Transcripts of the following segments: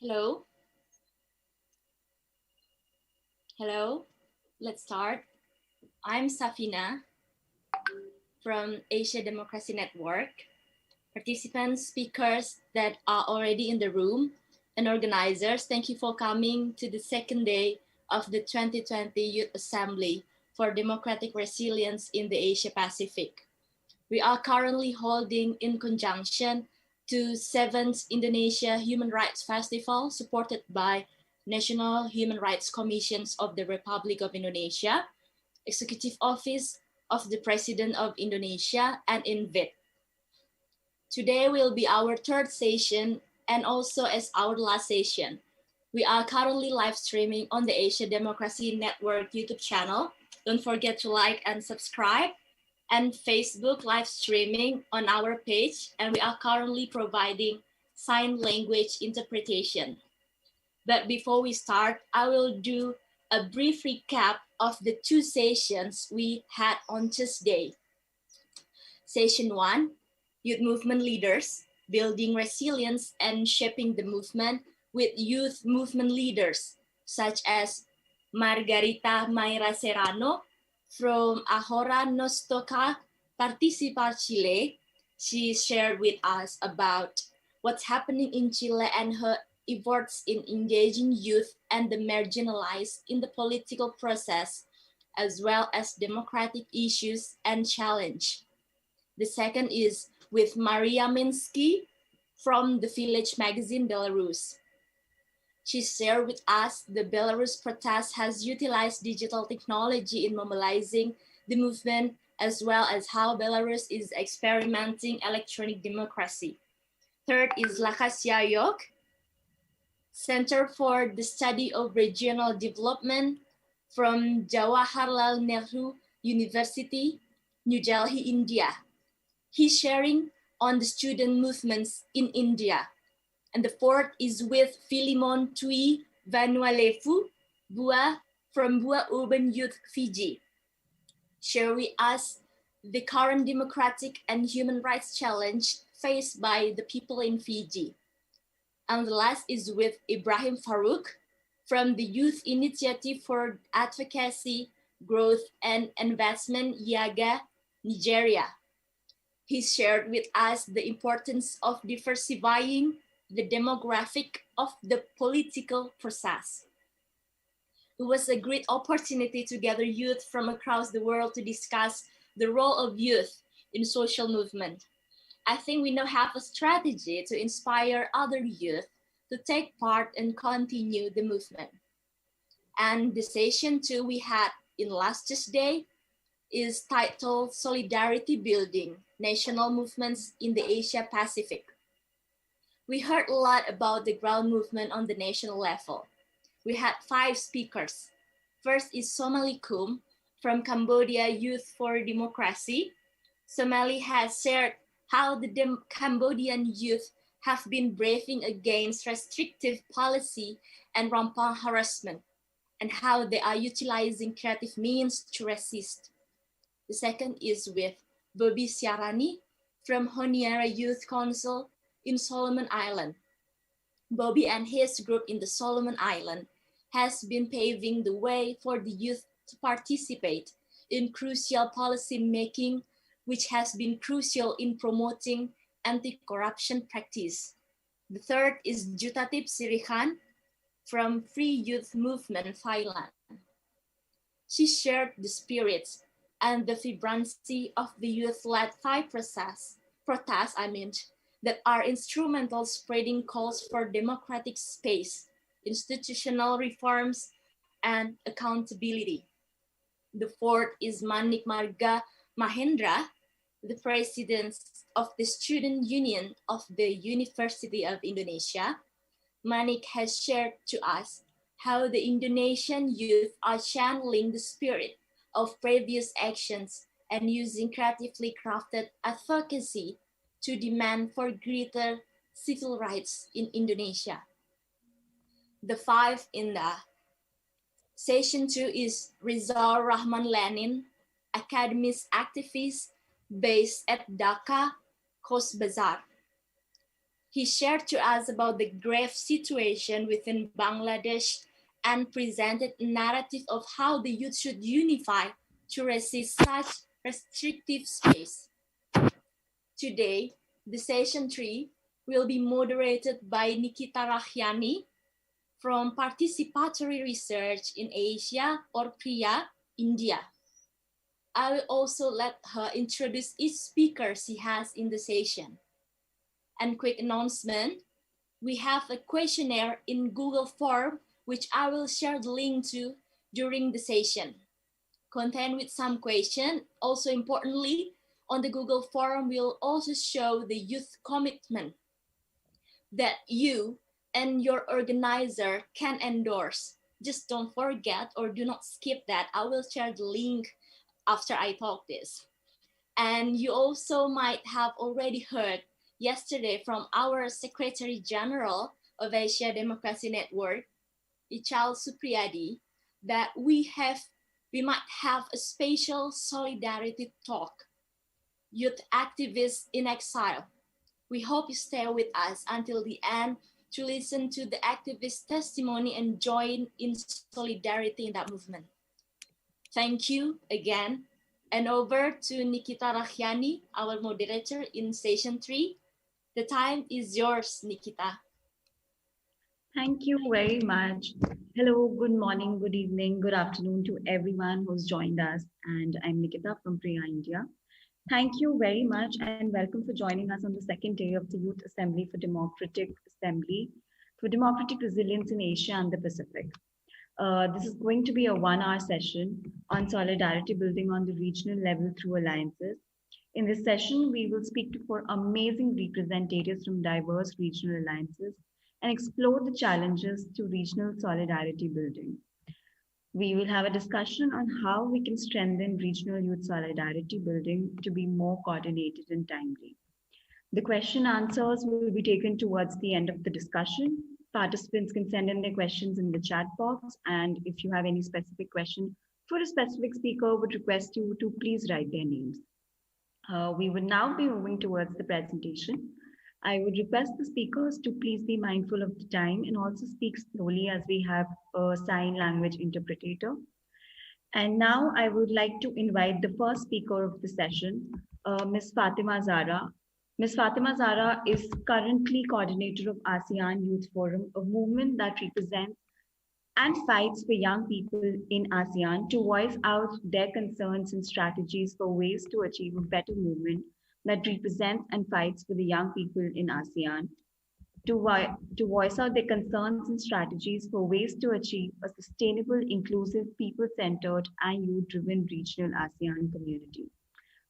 Hello. Hello. Let's start. I'm Safina from Asia Democracy Network. Participants, speakers that are already in the room, and organizers, thank you for coming to the second day of the 2020 Youth Assembly for Democratic Resilience in the Asia Pacific. We are currently holding in conjunction to 7th Indonesia Human Rights Festival supported by National Human Rights Commissions of the Republic of Indonesia, Executive Office of the President of Indonesia, and INVIT. Today will be our third session and also as our last session. We are currently live streaming on the Asia Democracy Network YouTube channel. Don't forget to like and subscribe, and Facebook live streaming on our page, and we are currently providing sign language interpretation. But before we start, I will do a brief recap of the two sessions we had on Tuesday. Session 1, Youth Movement Leaders, Building Resilience and Shaping the Movement with youth movement leaders, such as Margarita Mayra Serrano from Ahora Nos Toca Participar Chile. She shared with us about what's happening in Chile and her efforts in engaging youth and the marginalized in the political process, as well as democratic issues and challenge. The second is with Maria Minsky from the Village magazine, Belarus. She shared with us the Belarus protest has utilized digital technology in mobilizing the movement, as well as how Belarus is experimenting electronic democracy. Third is Lakasia Yok, Center for the Study of Regional Development from Jawaharlal Nehru University, New Delhi, India. He's sharing on the student movements in India. And the fourth is with Philemon Tui Vanualefu Bua from Bua Urban Youth Fiji. Share with us the current democratic and human rights challenge faced by the people in Fiji. And the last is with Ibrahim Farouk from the Youth Initiative for Advocacy, Growth and Investment, YAGA, Nigeria. He shared with us the importance of diversifying the demographic of the political process. It was a great opportunity to gather youth from across the world to discuss the role of youth in social movement. I think we now have a strategy to inspire other youth to take part and continue the movement. And the session 2 we had in last Tuesday is titled Solidarity Building, National Movements in the Asia Pacific. We heard a lot about the ground movement on the national level. We had 5 speakers. First is Somali Kum from Cambodia Youth for Democracy. Somali has shared how the Cambodian youth have been braving against restrictive policy and rampant harassment, and how they are utilizing creative means to resist. The second is with Bobby Siarani from Honiara Youth Council in Solomon Island. Bobby and his group in the Solomon Island has been paving the way for the youth to participate in crucial policy making, which has been crucial in promoting anti-corruption practice. The third is Jutatip Sirihan from Free Youth Movement Thailand. She shared the spirits and the vibrancy of the youth-led Thai protests that are instrumental spreading calls for democratic space, institutional reforms, and accountability. The fourth is Manik Marga Mahendra, the president of the Student Union of the University of Indonesia. Manik has shared to us how the Indonesian youth are channeling the spirit of previous actions and using creatively crafted advocacy to demand for greater civil rights in Indonesia. The fifth in the session 2 is Rizal Rahman Lenin, academist activist based at Dhaka, Cox's Bazar. He shared to us about the grave situation within Bangladesh and presented a narrative of how the youth should unify to resist such restrictive space. Today, the session 3 will be moderated by Nikita Rahyani from Participatory Research in Asia or PRIA, India. I will also let her introduce each speaker she has in the session. And quick announcement, we have a questionnaire in Google form, which I will share the link to during the session. Content with some question. Also importantly, on the Google form, we'll also show the youth commitment that you and your organizer can endorse. Just don't forget or do not skip that. I will share the link after I talk this. And you also might have already heard yesterday from our Secretary General of Asia Democracy Network, Ichal Supriyadi, that we might have a special solidarity talk, Youth Activists in Exile. We hope you stay with us until the end to listen to the activist testimony and join in solidarity in that movement. Thank you again. And over to Nikita Rahyani, our moderator in session 3. The time is yours, Nikita. Thank you very much. Hello, good morning, good evening, good afternoon to everyone who's joined us. And I'm Nikita from Priya, India. Thank you very much and welcome for joining us on the second day of the Youth Assembly for Democratic Resilience in Asia and the Pacific. This is going to be a 1-hour session on solidarity building on the regional level through alliances. In this session, we will speak to 4 amazing representatives from diverse regional alliances and explore the challenges to regional solidarity building. We will have a discussion on how we can strengthen regional youth solidarity building to be more coordinated and timely. The question answers will be taken towards the end of the discussion. Participants can send in their questions in the chat box, and if you have any specific question for a specific speaker, would request you to please write their names. We would now be moving towards the presentation. I would request the speakers to please be mindful of the time and also speak slowly as we have a sign language interpreter. And now I would like to invite the first speaker of the session, Ms. Fatima Zara. Ms. Fatima Zara is currently coordinator of ASEAN Youth Forum, a movement that represents and fights for young people in ASEAN to voice out their concerns and strategies for ways to achieve a better movement that represents and fights for the young people in ASEAN, to voice out their concerns and strategies for ways to achieve a sustainable, inclusive, people centered, and youth driven regional ASEAN community.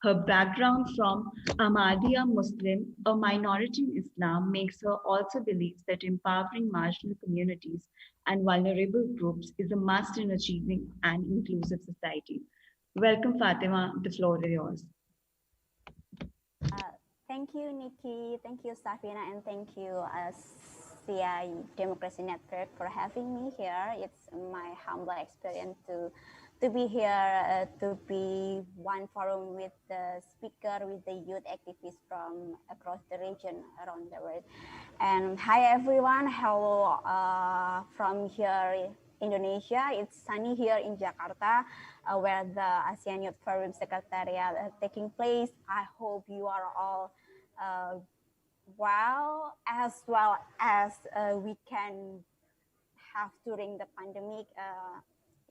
Her background from Ahmadiyya Muslim, a minority in Islam, makes her also believes that empowering marginal communities and vulnerable groups is a must in achieving an inclusive society. Welcome, Fatima. The floor is yours. Thank you, Nikki. Thank you, Safina, and thank you, CI Democracy Network, for having me here. It's my humble experience to be here, to be one forum with the speaker, with the youth activists from across the region around the world. And hi, everyone. Hello from here, Indonesia. It's sunny here in Jakarta, where the ASEAN Youth Forum Secretariat taking place. I hope you are all well as we can have during the pandemic.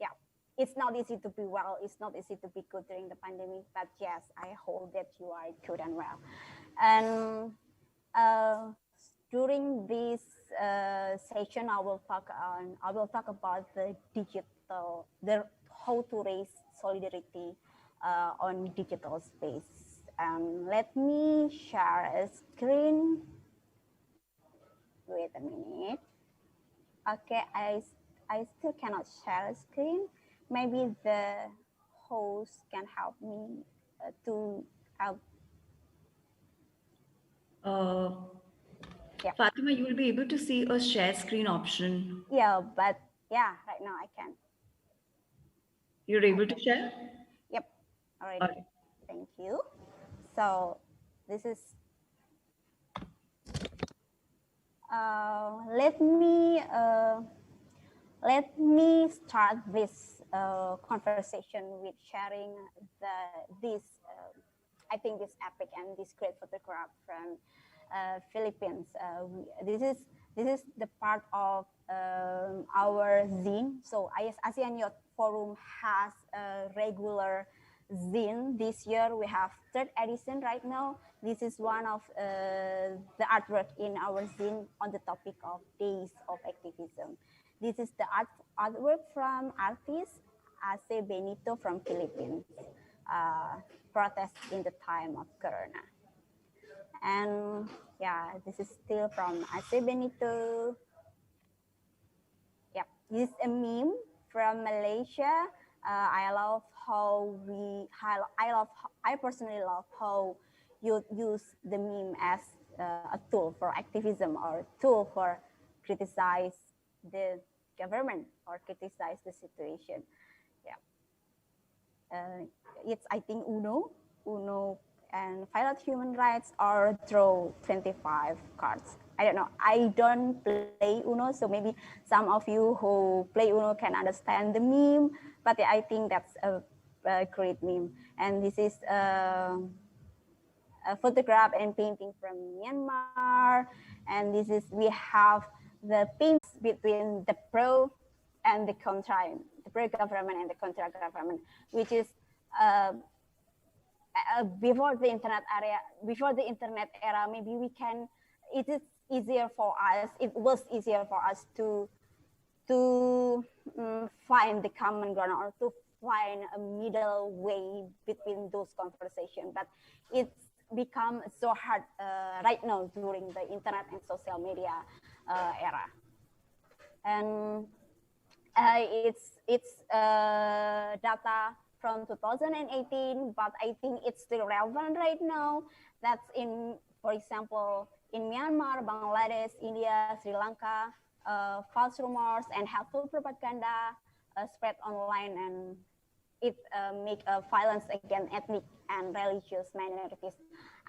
Yeah, it's not easy to be well. It's not easy to be good during the pandemic. But yes, I hope that you are good and well. And during this session, I will talk about the how to raise solidarity on digital space. Let me share a screen. Wait a minute. Okay, I still cannot share a screen. Maybe the host can help me to help. Yeah. Fatima, you will be able to see a share screen option. Yeah, but yeah, right now I can. You're able to share? Yep, already. Okay. Thank you. So this is, let me start this conversation with sharing this I think this epic and this great photograph from Philippines. This is the part of our zine. So ASEAN Youth Forum has a regular zine. This year we have third edition right now. This is one of the artwork in our zine on the topic of Days of Activism. This is the artwork from artist Ace Benito from Philippines. Protest in the time of Corona. And yeah, this is still from Ace Benito. Yep, this is a meme from Malaysia. I personally love how you use the meme as a tool for activism or tool for criticize the government or criticize the situation. Yeah. It's, I think, Uno, and violate human rights or draw 25 cards. I don't know. I don't play Uno, so maybe some of you who play Uno can understand the meme, but I think that's a great meme. And this is a photograph and painting from Myanmar. And this is, we have the paints between the pro and the contra, the pro-government and the contra-government, which is before the internet era, maybe we can, it is easier for us, it was easier for us to find the common ground or to find a middle way between those conversations. But it's become so hard right now during the internet and social media era. And it's data from 2018, but I think it's still relevant right now. That's in, for example, in Myanmar, Bangladesh, India, Sri Lanka, false rumors and helpful propaganda spread online, and it make violence against ethnic and religious minorities.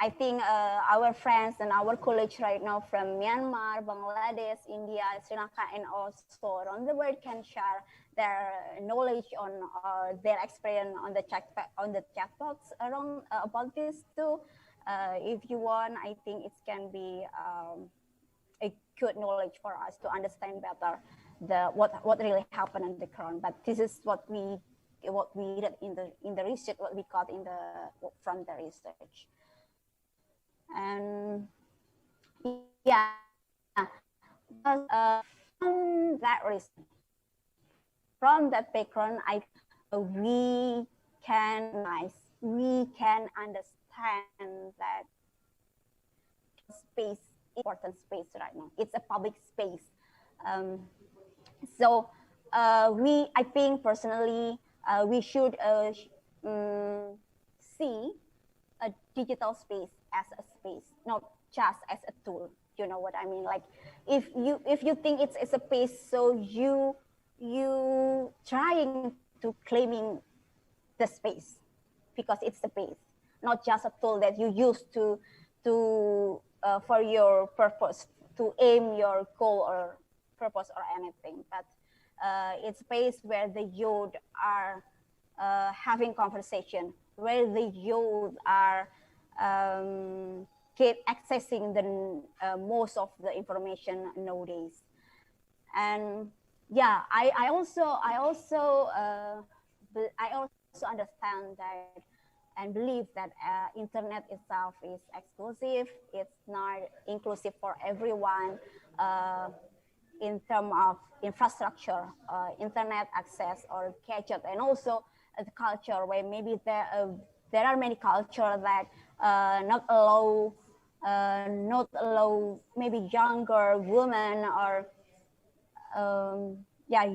I think our friends and our colleagues right now from Myanmar, Bangladesh, India, Sri Lanka, and also around the world can share their knowledge on their experience on the chat box around about this too. If you want, I think it can be a good knowledge for us to understand better what really happened on the ground. But this is what we read in the research, what we got from the research. And yeah, but from that reason, from that background, we can understand that space, important space right now. It's a public space. So I think personally, we should see a digital space as a space, not just as a tool. You know what I mean? Like if you think it's a space, so you trying to claiming the space because it's a space, not just a tool that you use to for your purpose, to aim your goal or purpose or anything. But it's a space where the youth are having conversation, where the youth are accessing the most of the information nowadays. And yeah, I also understand that and believe that internet itself is exclusive. It's not inclusive for everyone in terms of infrastructure, internet access or gadget, and also the culture where maybe there are many cultures that not allow maybe younger women or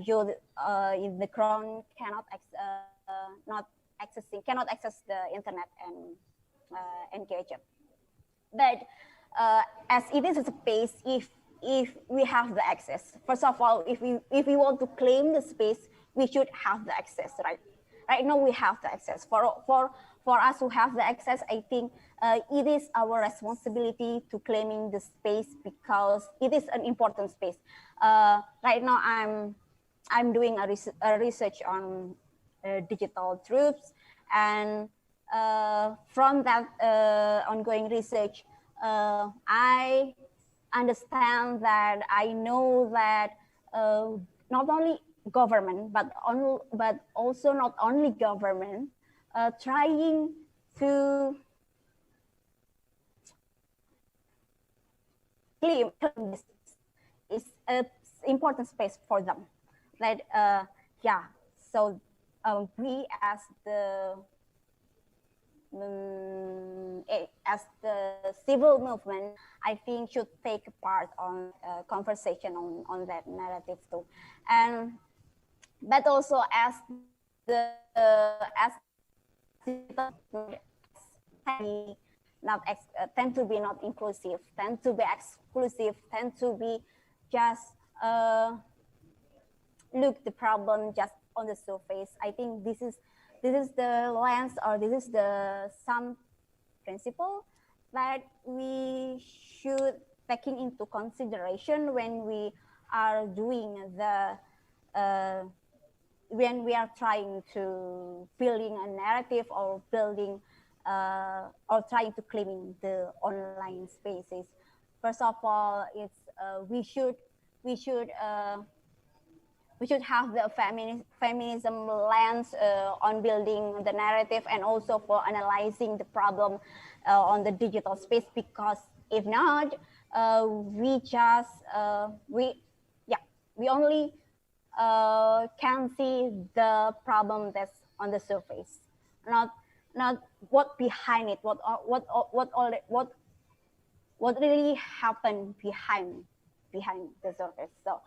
youth in the ground cannot access the internet and gadget. But as it is a space, if we have the access, first of all, if we want to claim the space, we should have the access, right? Right now we have the access. For us who have the access, I think it is our responsibility to claiming the space because it is an important space. Right now I'm doing a research on digital truths, and from that ongoing research, I understand that I know that not only government, but also not only government trying to claim this is an important space for them. That so we as the civil movement, I think should take part on conversation on that narrative too, and but also as tend to be not inclusive, tend to be exclusive, tend to be just look the problem just on the surface. I think this is the lens, or this is the some principle that we should taking into consideration when we are doing the when we are trying to building a narrative or building or trying to claiming the online spaces. First of all, it's we should have the feminism lens on building the narrative, and also for analyzing the problem on the digital space, because if not, we only can see the problem that's on the surface, not what behind it, what really happened behind the surface. So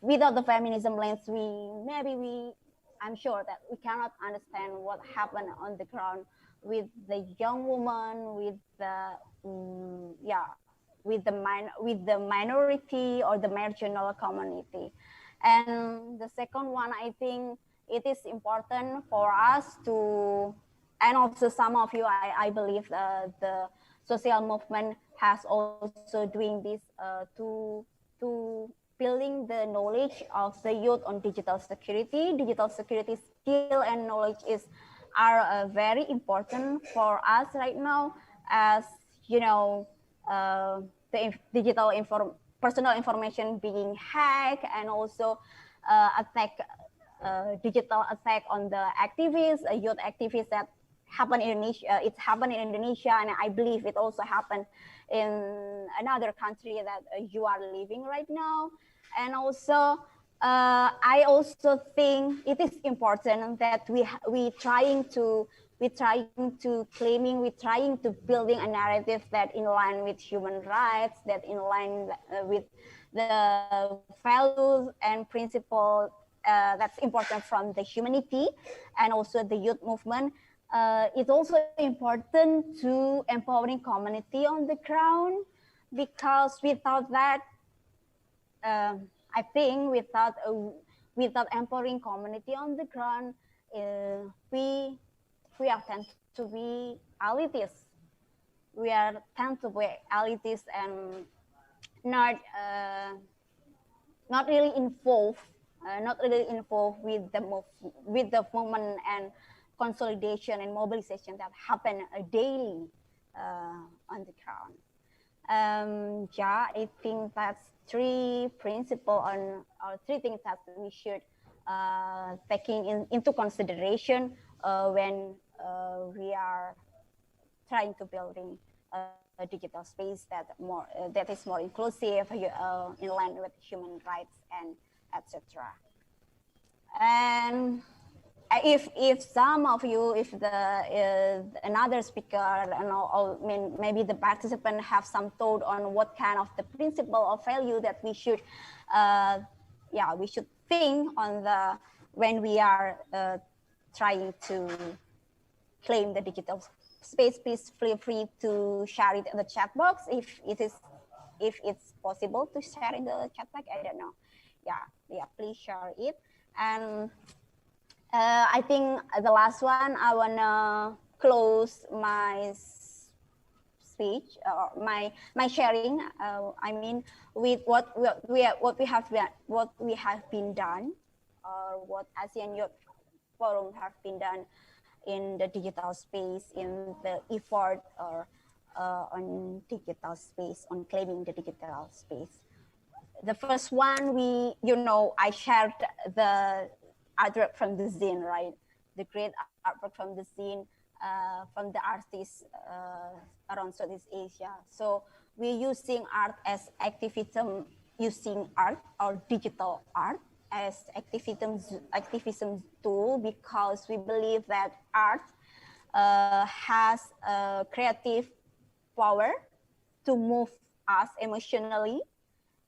without the feminism lens, I'm sure that we cannot understand what happened on the ground with the young woman, with the with the minority or the marginal community. And the second one, I think it is important for us to, and also some of you, I believe social movement has also doing this to building the knowledge of the youth on digital security. Digital security skill and knowledge are very important for us right now, as you know, the personal information being hacked, and also digital attack on the activists, youth activists that happen in Indonesia. It happened in Indonesia, and I believe it also happened in another country that you are living right now. And also, I also think it is important that we trying to building a narrative that in line with human rights, that in line with the values and principles that's important from the humanity and also the youth movement. It's also important to empowering community on the ground, because without that, I think without empowering community on the ground, we are tend to be elitists. We are tend to be elitists and not not really involved, with the movement and consolidation and mobilization that happen daily on the ground. Yeah, I think that's three principles or three things that we should taking into consideration when we are trying to building a digital space that is more inclusive, in line with human rights and etc. And if some of you, if another speaker, or maybe the participant have some thought on what kind of the principle or value that we should think on when we are trying to claim the digital space, please feel free to share it in the chat box if it's possible to share in the chat box. I don't know. Yeah, please share it. And I think the last one, I wanna close my speech or my sharing. I mean, with what we have been done, or what ASEAN Youth Forum have been done in the digital space, in the effort or on digital space, on claiming the digital space. The first one, I shared the artwork from the zine, right? The great artwork from the zine, from the artists around Southeast Asia. So we're using art as activism, using art or digital art as activism tool, because we believe that art has a creative power to move us emotionally,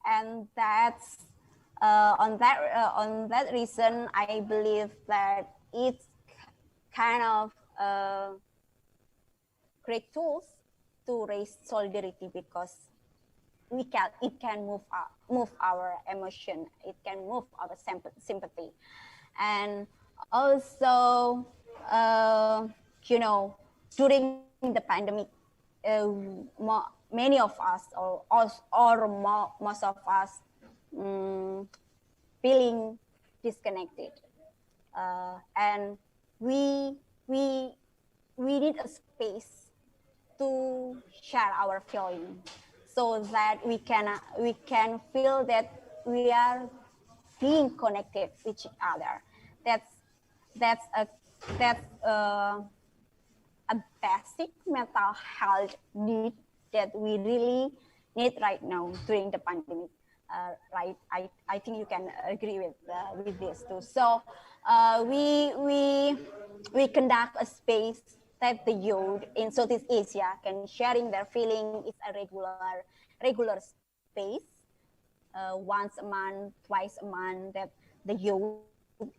and that's on that reason, I believe that it's kind of great tools to raise solidarity, because it can move our emotion, it can move our sympathy. And also, during the pandemic, many of us, most of us, feeling disconnected, and we need a space to share our feeling, so that we can feel that we are being connected with each other. That's a basic mental health need that we really need right now during the pandemic. Right, I think you can agree with this too. So we conduct a space that the youth in Southeast Asia can sharing their feeling. It's a regular space, once a month, twice a month, that the youth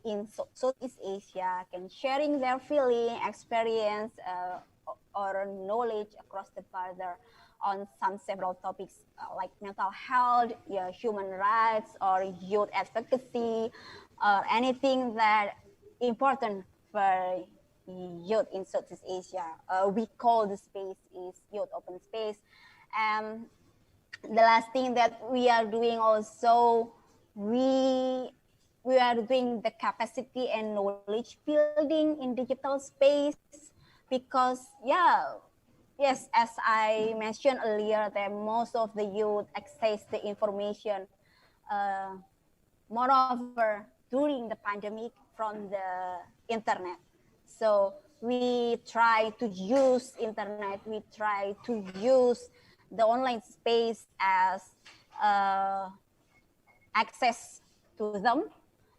in Southeast Asia can sharing their feeling, experience, or knowledge across the border on several topics, like mental health, human rights, or youth advocacy, or anything that important for youth in Southeast Asia. We call the space is Youth Open Space. And the last thing that we are doing also, we are doing the capacity and knowledge building in digital space, because yes, as I mentioned earlier, that most of the youth access the information moreover during the pandemic from the internet. So we try to use internet, we try to use the online space as access to them,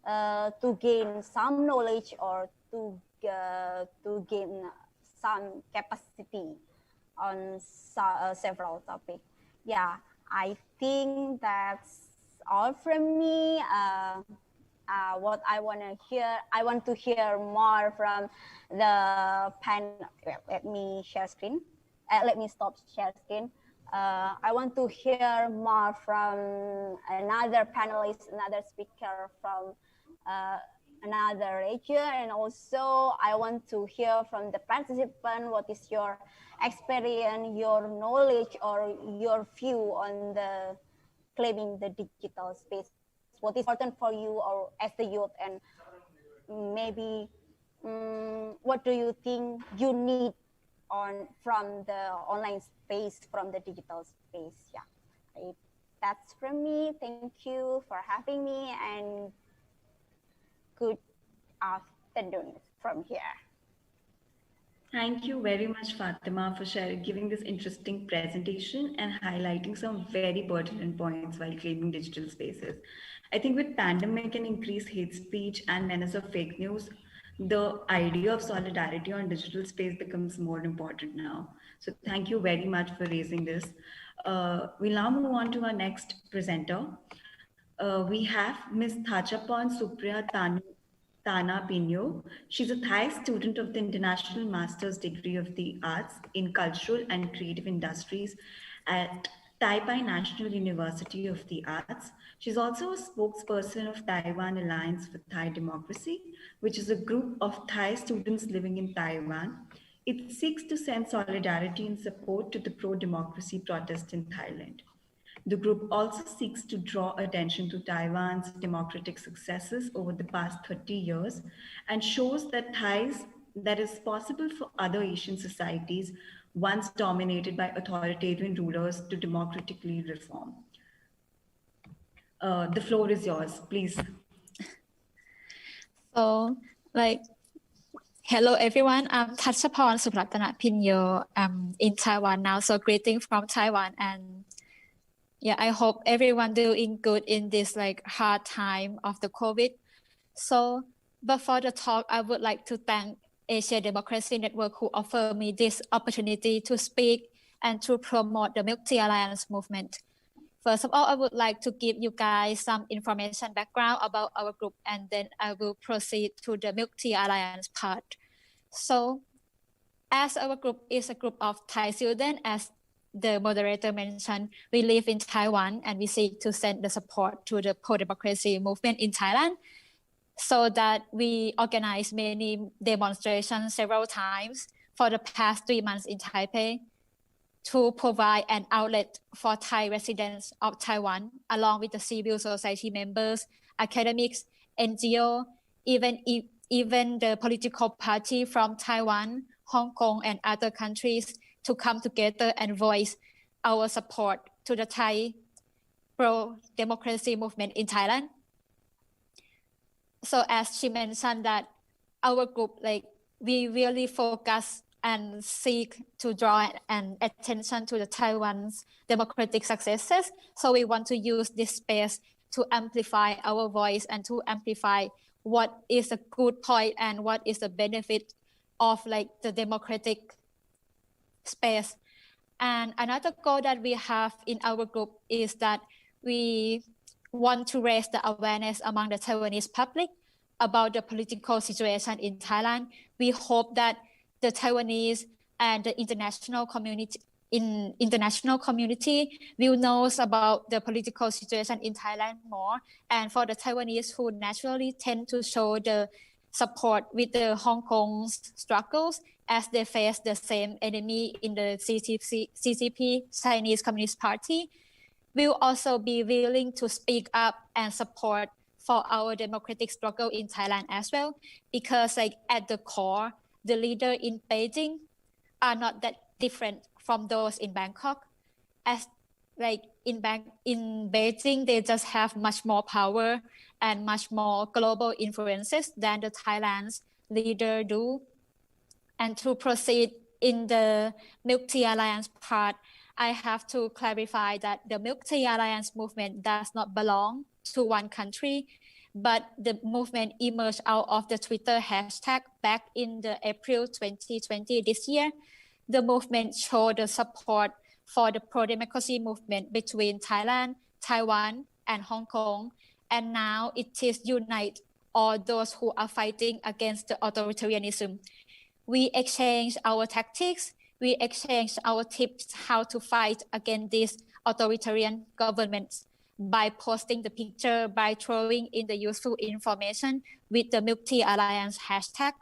to gain some knowledge or to gain some capacity on several topics. Yeah, I think that's all from me. What I want to hear more from the panel. Well, let me share screen. Let me stop share screen. I want to hear more from another panelist, another speaker from another region, and also I want to hear from the participant, what is your experience, your knowledge, or your view on the claiming the digital space. What is important for you or as the youth, and maybe what do you think you need from the online space, from the digital space? Yeah, that's from me. Thank you for having me, and good afternoon from here. Thank you very much, Fatima, for giving this interesting presentation and highlighting some very pertinent points while claiming digital spaces. I think with pandemic and increased hate speech and menace of fake news, the idea of solidarity on digital space becomes more important now. So thank you very much for raising this. We'll now move on to our next presenter. We have Ms. Thachapon Supriya Tana Pino. She's a Thai student of the International Master's Degree of the Arts in Cultural and Creative Industries at Taipei National University of the Arts. She's also a spokesperson of Taiwan Alliance for Thai Democracy, which is a group of Thai students living in Taiwan. It seeks to send solidarity and support to the pro-democracy protests in Thailand. The group also seeks to draw attention to Taiwan's democratic successes over the past 30 years and shows that that is possible for other Asian societies once dominated by authoritarian rulers to democratically reform. The floor is yours, please. So, hello everyone. I'm Thachapon Supratana Pinyo. I'm in Taiwan now. So greetings from Taiwan, and yeah, I hope everyone doing good in this hard time of the COVID. So before the talk, I would like to thank Asia Democracy Network who offered me this opportunity to speak and to promote the Milk Tea Alliance movement. First of all, I would like to give you guys some information background about our group, and then I will proceed to the Milk Tea Alliance part. So as our group is a group of Thai students, as the moderator mentioned, we live in Taiwan and we seek to send the support to the pro-democracy movement in Thailand, so that we organize many demonstrations several times for the past 3 months in Taipei to provide an outlet for Thai residents of Taiwan, along with the civil society members, academics, NGO, even the political party from Taiwan, Hong Kong, and other countries to come together and voice our support to the Thai pro-democracy movement in Thailand. So as she mentioned that our group, we really focus and seek to draw an attention to the Taiwan's democratic successes. So we want to use this space to amplify our voice and to amplify what is a good point and what is the benefit of the democratic space. And another goal that we have in our group is that we want to raise the awareness among the Taiwanese public about the political situation in Thailand. We hope that the Taiwanese and the international community will know about the political situation in Thailand more. And for the Taiwanese who naturally tend to show the support with the Hong Kong's struggles as they face the same enemy in the CCP, Chinese Communist Party, will also be willing to speak up and support for our democratic struggle in Thailand as well, because like at the core, the leader in Beijing are not that different from those in Bangkok. As like in Beijing, they just have much more power and much more global influences than the Thailand's leader do. And to proceed in the Milk Tea Alliance part, I have to clarify that the Milk Tea Alliance movement does not belong to one country, but the movement emerged out of the Twitter hashtag back in the April 2020 this year. The movement showed the support for the pro-democracy movement between Thailand, Taiwan, and Hong Kong, and now it is unite all those who are fighting against the authoritarianism. We exchange our tactics, we exchange our tips how to fight against these authoritarian governments by posting the picture, by throwing in the useful information with the Milk Tea Alliance hashtag.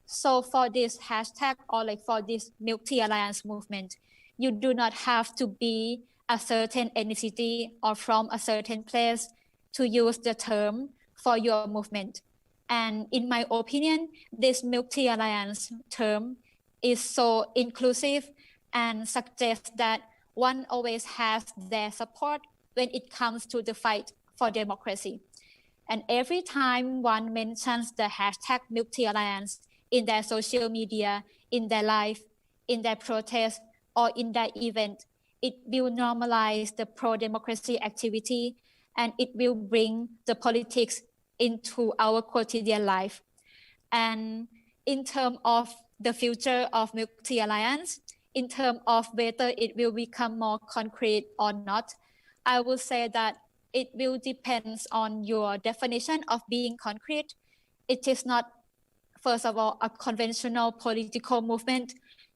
So for this hashtag or like for this Milk Tea Alliance movement, you do not have to be a certain ethnicity or from a certain place to use the term for your movement. And in my opinion, this Milk Tea Alliance term is so inclusive and suggests that one always has their support when it comes to the fight for democracy. And every time one mentions the hashtag Milk Tea Alliance in their social media, in their life, in their protest, or in their event, it will normalize the pro-democracy activity and it will bring the politics into our quotidian life. And in terms of the future of Milk Tea Alliance, in terms of whether it will become more concrete or not, I will say that it will depend on your definition of being concrete. It is not, first of all, a conventional political movement.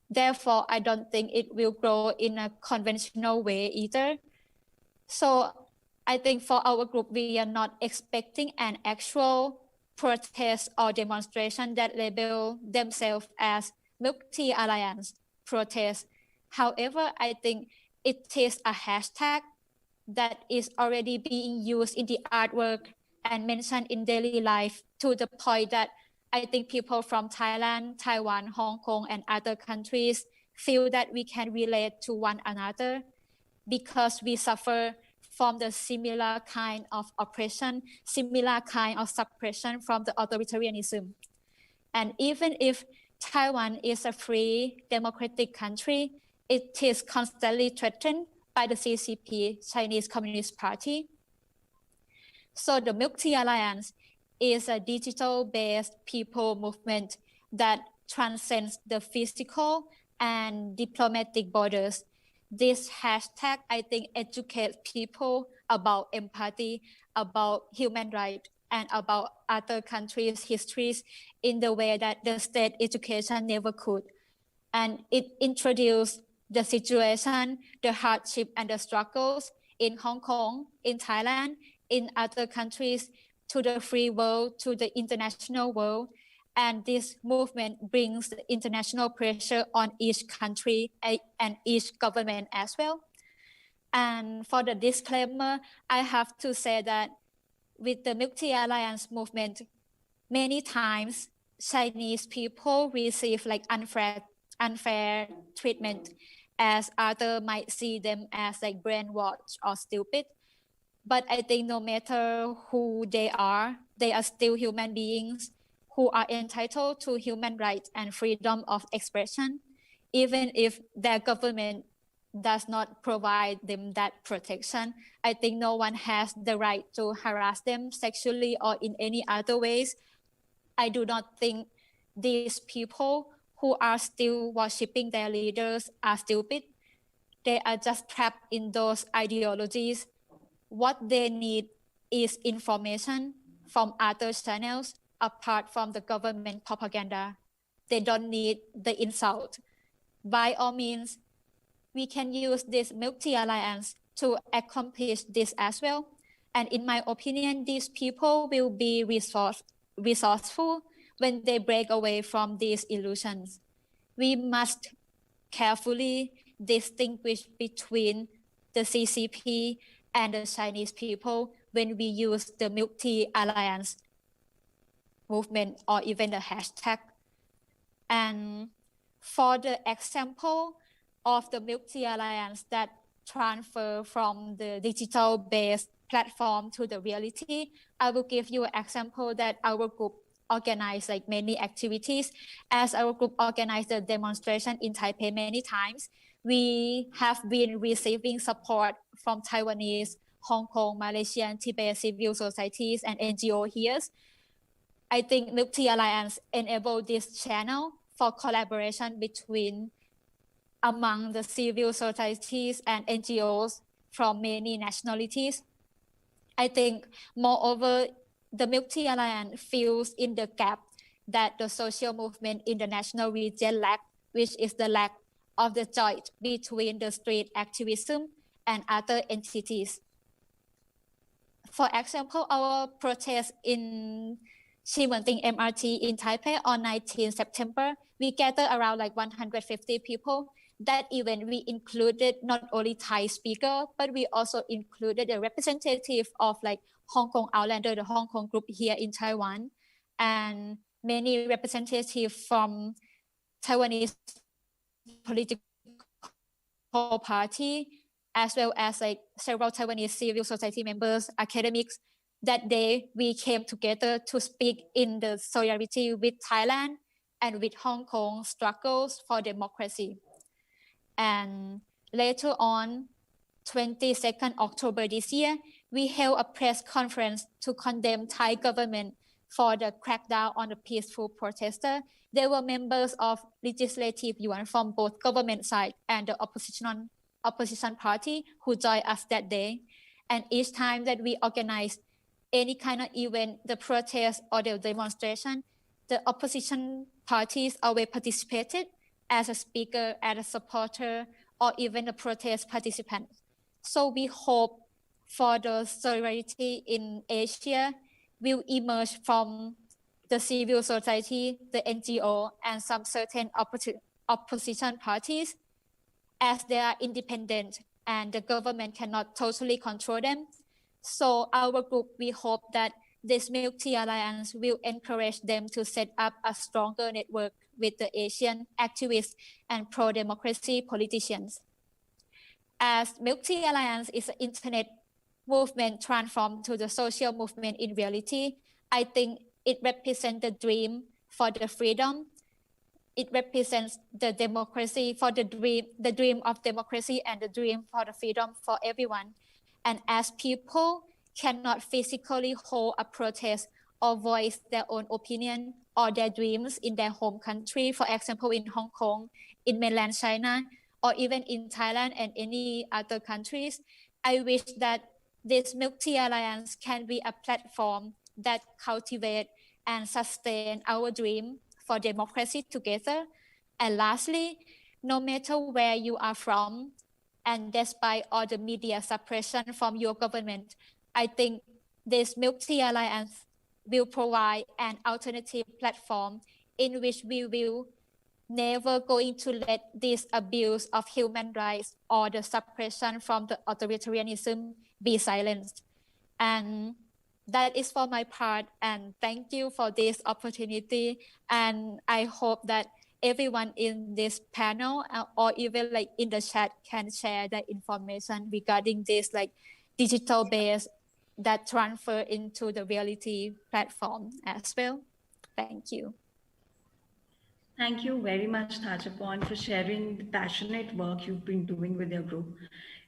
Therefore, I don't think it will grow in a conventional way either. So I think for our group, we are not expecting an actual protest or demonstration that label themselves as Milk Tea Alliance protest. However, I think it is a hashtag that is already being used in the artwork and mentioned in daily life to the point that I think people from Thailand, Taiwan, Hong Kong, and other countries feel that we can relate to one another because we suffer from the similar kind of oppression, similar kind of suppression from the authoritarianism. And even if Taiwan is a free democratic country, it is constantly threatened by the CCP, Chinese Communist Party. So the Milk Tea Alliance is a digital-based people movement that transcends the physical and diplomatic borders. This hashtag, I think, educates people about empathy, about human rights, and about other countries' histories in the way that the state education never could. And it introduced the situation, the hardship, and the struggles in Hong Kong, in Thailand, in other countries, to the free world, to the international world. And this movement brings the international pressure on each country and each government as well. And for the disclaimer, I have to say that with the Milk Tea Alliance movement, many times Chinese people receive like unfair treatment, as others might see them as like brainwashed or stupid. But I think no matter who they are still human beings who are entitled to human rights and freedom of expression, even if their government does not provide them that protection. I think no one has the right to harass them sexually or in any other ways. I do not think these people who are still worshipping their leaders are stupid. They are just trapped in those ideologies. What they need is information from other channels apart from the government propaganda. They don't need the insult. By all means, we can use this Milk Tea Alliance to accomplish this as well. And in my opinion, these people will be resourceful, when they break away from these illusions. We must carefully distinguish between the CCP and the Chinese people when we use the Milk Tea Alliance movement or even the hashtag. And for the example of the Milk Tea Alliance that transfer from the digital-based platform to the reality, I will give you an example that our group organized like many activities. As our group organized the demonstration in Taipei many times, we have been receiving support from Taiwanese, Hong Kong, Malaysian, Tibet civil societies and NGO here. I think Milk Tea Alliance enabled this channel for collaboration among the civil societies and NGOs from many nationalities. I think, moreover, the Milk Tea Alliance fills in the gap that the social movement in the national region lack, which is the lack of the joint between the street activism and other entities. For example, our protest in Ximending MRT in Taipei on 19 September, we gathered around like 150 people. That event, we included not only Thai speaker, but we also included a representative of like Hong Kong Outlander, the Hong Kong group here in Taiwan, and many representatives from Taiwanese political party, as well as like several Taiwanese civil society members, academics. That day, we came together to speak in the solidarity with Thailand and with Hong Kong struggles for democracy. And later on, 22nd October this year, we held a press conference to condemn Thai government for the crackdown on the peaceful protester. There were members of legislative yuan from both government side and the opposition party who joined us that day. And each time that we organized any kind of event, the protest or the demonstration, the opposition parties always participated as a speaker, as a supporter, or even a protest participant. So we hope for the solidarity in Asia will emerge from the civil society, the NGO, and some certain opposition parties, as they are independent and the government cannot totally control them. So our group, we hope that this Milk Tea Alliance will encourage them to set up a stronger network with the Asian activists and pro-democracy politicians. As Milk Tea Alliance is an internet movement transformed to the social movement in reality, I think it represents the dream for the freedom. It represents the democracy for the dream of democracy and the dream for the freedom for everyone. And as people cannot physically hold a protest or voice their own opinion or their dreams in their home country, for example, in Hong Kong, in mainland China, or even in Thailand and any other countries, I wish that this Milk Tea Alliance can be a platform that cultivates and sustains our dream for democracy together. And lastly, no matter where you are from, and despite all the media suppression from your government, I think this Milk Tea Alliance will provide an alternative platform in which we will never going to let this abuse of human rights or the suppression from the authoritarianism be silenced. And that is for my part, and thank you for this opportunity. And I hope that everyone in this panel or even like in the chat can share the information regarding this like digital base that transfer into the reality platform as well. Thank you. Thank you very much, Thachapon, for sharing the passionate work you've been doing with your group.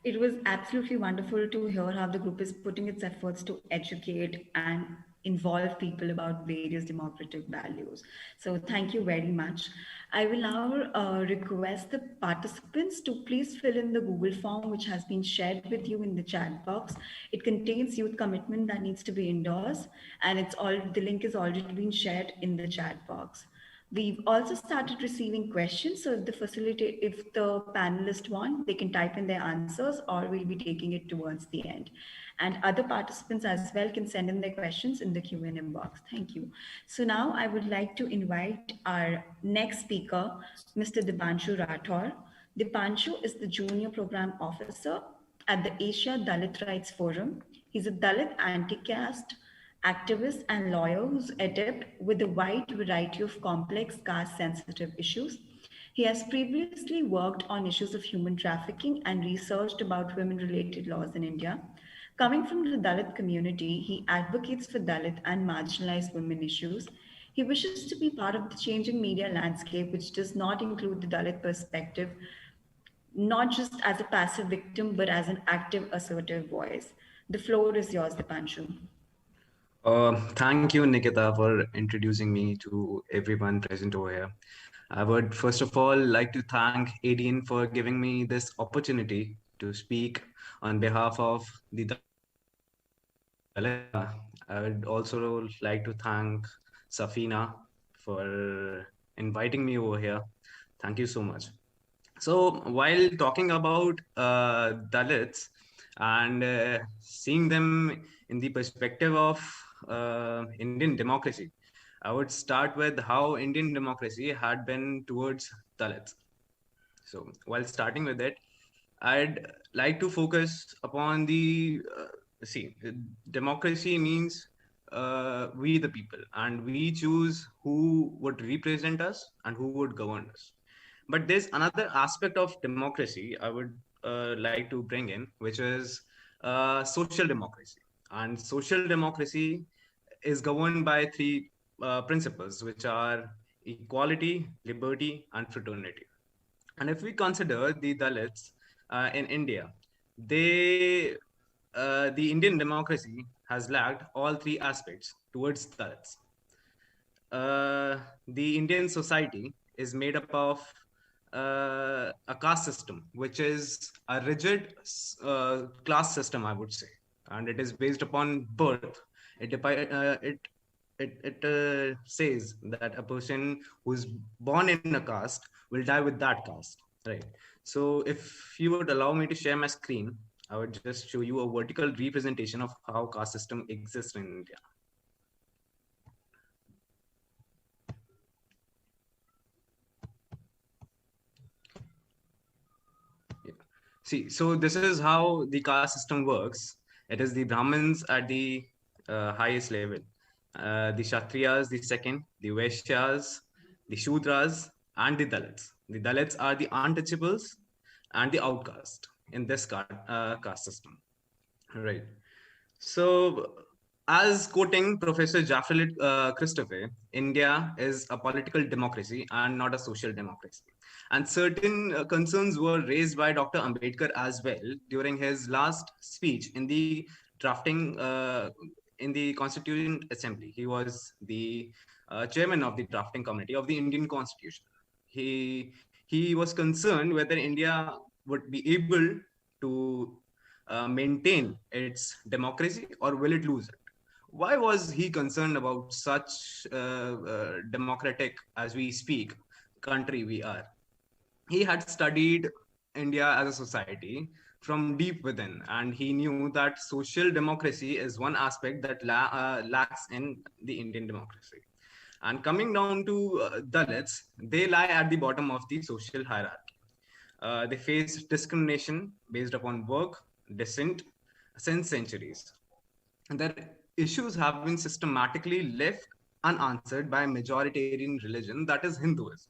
It was absolutely wonderful to hear how the group is putting its efforts to educate and involve people about various democratic values. So thank you very much. I will now request the participants to please fill in the Google form which has been shared with you in the chat box. It contains youth commitment that needs to be endorsed, and the link is already been shared in the chat box. We've also started receiving questions. So if the panelists want, they can type in their answers, or we'll be taking it towards the end. And other participants as well can send in their questions in the Q&A box. Thank you. So now I would like to invite our next speaker, Mr. Dipanshu Rathore. Dipanshu is the Junior Program Officer at the Asia Dalit Rights Forum. He's a Dalit anti-caste activist and lawyer who's adept with a wide variety of complex caste-sensitive issues. He has previously worked on issues of human trafficking and researched about women-related laws in India. Coming from the Dalit community, he advocates for Dalit and marginalized women issues. He wishes to be part of the changing media landscape, which does not include the Dalit perspective, not just as a passive victim, but as an active, assertive voice. The floor is yours, Dipanshu. Thank you, Nikita, for introducing me to everyone present over here. I would first of all like to thank ADN for giving me this opportunity to speak on behalf of the Dalit. I would also like to thank Safina for inviting me over here. Thank you so much. So while talking about Dalits and seeing them in the perspective of Indian democracy, I would start with how Indian democracy had been towards Dalits. So while starting with it, I'd like to focus upon democracy means we the people, and we choose who would represent us and who would govern us. But there's another aspect of democracy I would like to bring in, which is social democracy. And social democracy is governed by three principles, which are equality, liberty, and fraternity. And if we consider the Dalits in India, the Indian democracy has lacked all three aspects towards Dalits. The Indian society is made up of a caste system, which is a rigid class system, I would say, and it is based upon birth. It says that a person who's born in a caste will die with that caste, right? So if you would allow me to share my screen, I would just show you a vertical representation of how caste system exists in India. See, so this is how the caste system works. It is the Brahmins at the highest level, the Kshatriyas the second, the Vaishyas, the Shudras, and the Dalits. The Dalits are the untouchables and the outcast in this caste system, right? So, as quoting Professor Jaffer Christopher, India is a political democracy and not a social democracy. And certain concerns were raised by Dr. Ambedkar as well during his last speech in the drafting in the Constituent Assembly. He was the chairman of the drafting committee of the Indian Constitution. He was concerned whether India would be able to maintain its democracy or will it lose it. Why was he concerned about such democratic, as we speak, country we are? He had studied India as a society from deep within, and he knew that social democracy is one aspect that lacks in the Indian democracy. And coming down to Dalits, they lie at the bottom of the social hierarchy. They face discrimination based upon work, descent, since centuries. And their issues have been systematically left unanswered by a majoritarian religion, that is Hinduism.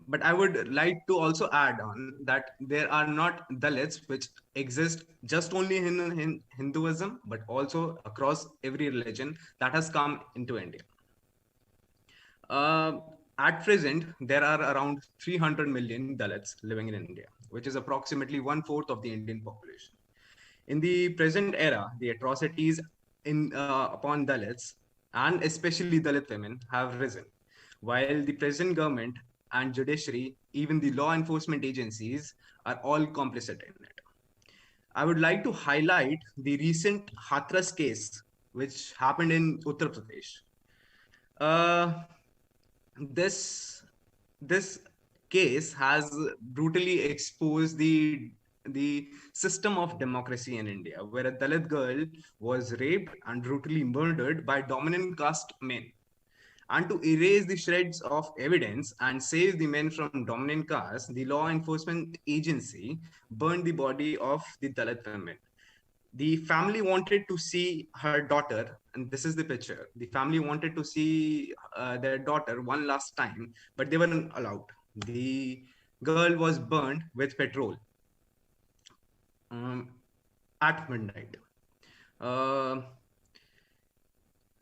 But I would like to also add on that there are not Dalits which exist just only in Hinduism, but also across every religion that has come into India. At present, there are around 300 million Dalits living in India, which is approximately 1/4 of the Indian population. In the present era, the atrocities upon Dalits, and especially Dalit women, have risen, while the present government and judiciary, even the law enforcement agencies, are all complicit in it. I would like to highlight the recent Hathras case, which happened in Uttar Pradesh. Uh, this this case has brutally exposed the system of democracy in India, where a Dalit girl was raped and brutally murdered by dominant caste men. And to erase the shreds of evidence and save the men from dominant caste, the law enforcement agency burned the body of the Dalit women. The family wanted to see her daughter, and this is the picture. The family wanted to see their daughter one last time, but they weren't allowed. The girl was burned with petrol um, at midnight. Uh,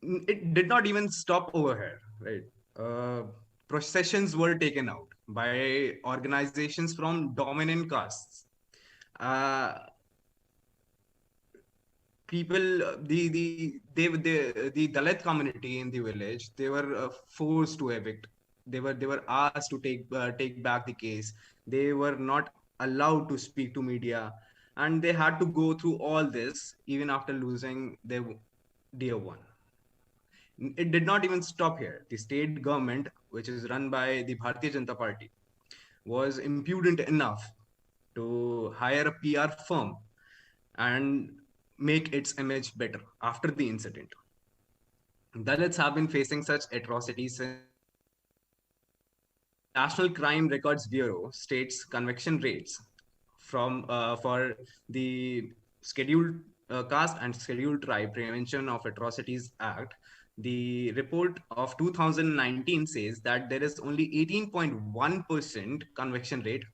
it did not even stop over here, right? Processions were taken out by organizations from dominant castes. Uh, People, the Dalit community in the village, they were forced to evict. They were asked to take back the case. They were not allowed to speak to media, and they had to go through all this even after losing their dear one. It did not even stop here. The state government, which is run by the Bharatiya Janata Party, was impudent enough to hire a PR firm and make its image better after the incident. Dalits have been facing such atrocities since the National Crime Records Bureau states conviction rates for the Scheduled Caste and Scheduled Tribe Prevention of Atrocities Act. The report of 2019 says that there is only 18.1% conviction rate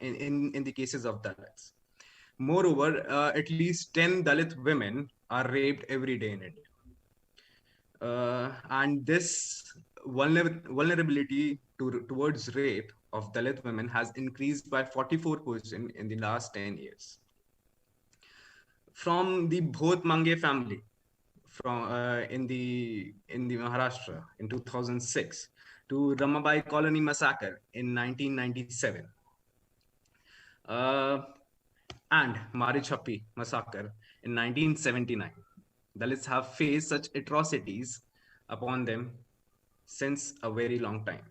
in the cases of Dalits. Moreover, at least 10 Dalit women are raped every day in India. And this vulnerability towards rape of Dalit women has increased by 44% in the last 10 years. From the Bhoth Mange family from in the Maharashtra in 2006 to Ramabai Colony massacre in 1997. And Marichappi massacre in 1979. Dalits have faced such atrocities upon them since a very long time.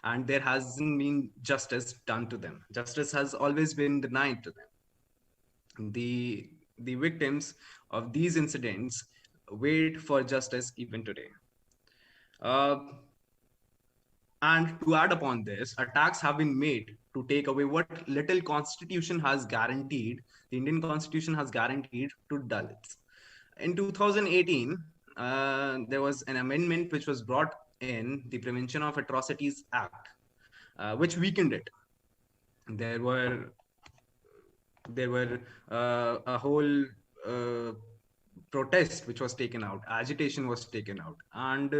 And there hasn't been justice done to them. Justice has always been denied to them. The victims of these incidents wait for justice even today. And to add upon this, attacks have been made to take away what little constitution has guaranteed, the Indian constitution has guaranteed to Dalits. In 2018, there was an amendment which was brought in the Prevention of Atrocities Act, which weakened it. There were a whole protest which was taken out, agitation was taken out, and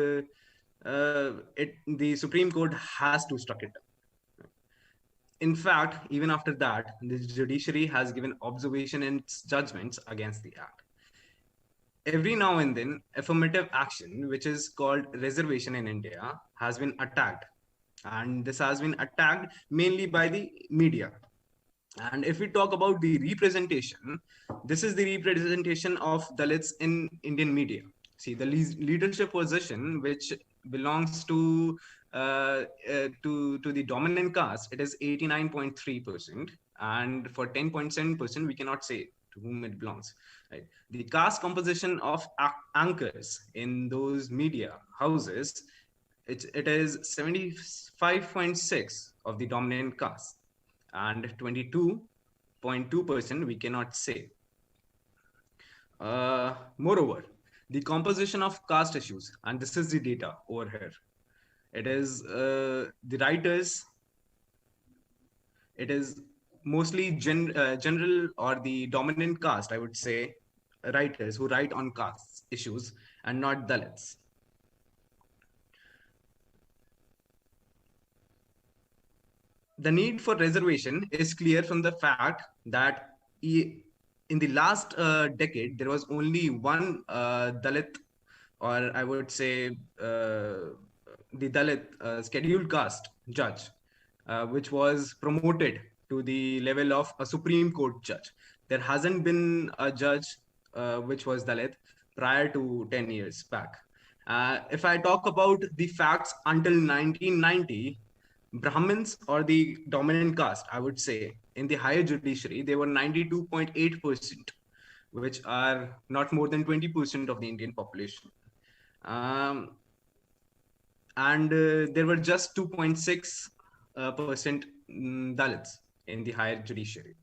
the Supreme Court has to struck it down. In fact, even after that, the judiciary has given observation in its judgments against the act. Every now and then, affirmative action, which is called reservation in India, has been attacked. And this has been attacked mainly by the media. And if we talk about the representation, this is the representation of Dalits in Indian media. See, the leadership position, which belongs to the dominant caste, it is 89.3%, and for 10.7%, we cannot say to whom it belongs. Right? The caste composition of anchors in those media houses, it is 75.6 of the dominant caste, and 22.2% we cannot say. Moreover, the composition of caste issues, and this is the data over here. It is the writers, it is mostly general or the dominant caste, I would say, writers who write on caste issues and not Dalits. The need for reservation is clear from the fact that in the last decade, there was only one Dalit, or I would say the Dalit scheduled caste judge, which was promoted to the level of a Supreme Court judge. There hasn't been a judge which was Dalit prior to 10 years back. If I talk about the facts until 1990, Brahmins, or the dominant caste, I would say, in the higher judiciary, they were 92.8%, which are not more than 20% of the Indian population. Um, and there were just 2.6 percent Dalits in the higher judiciary.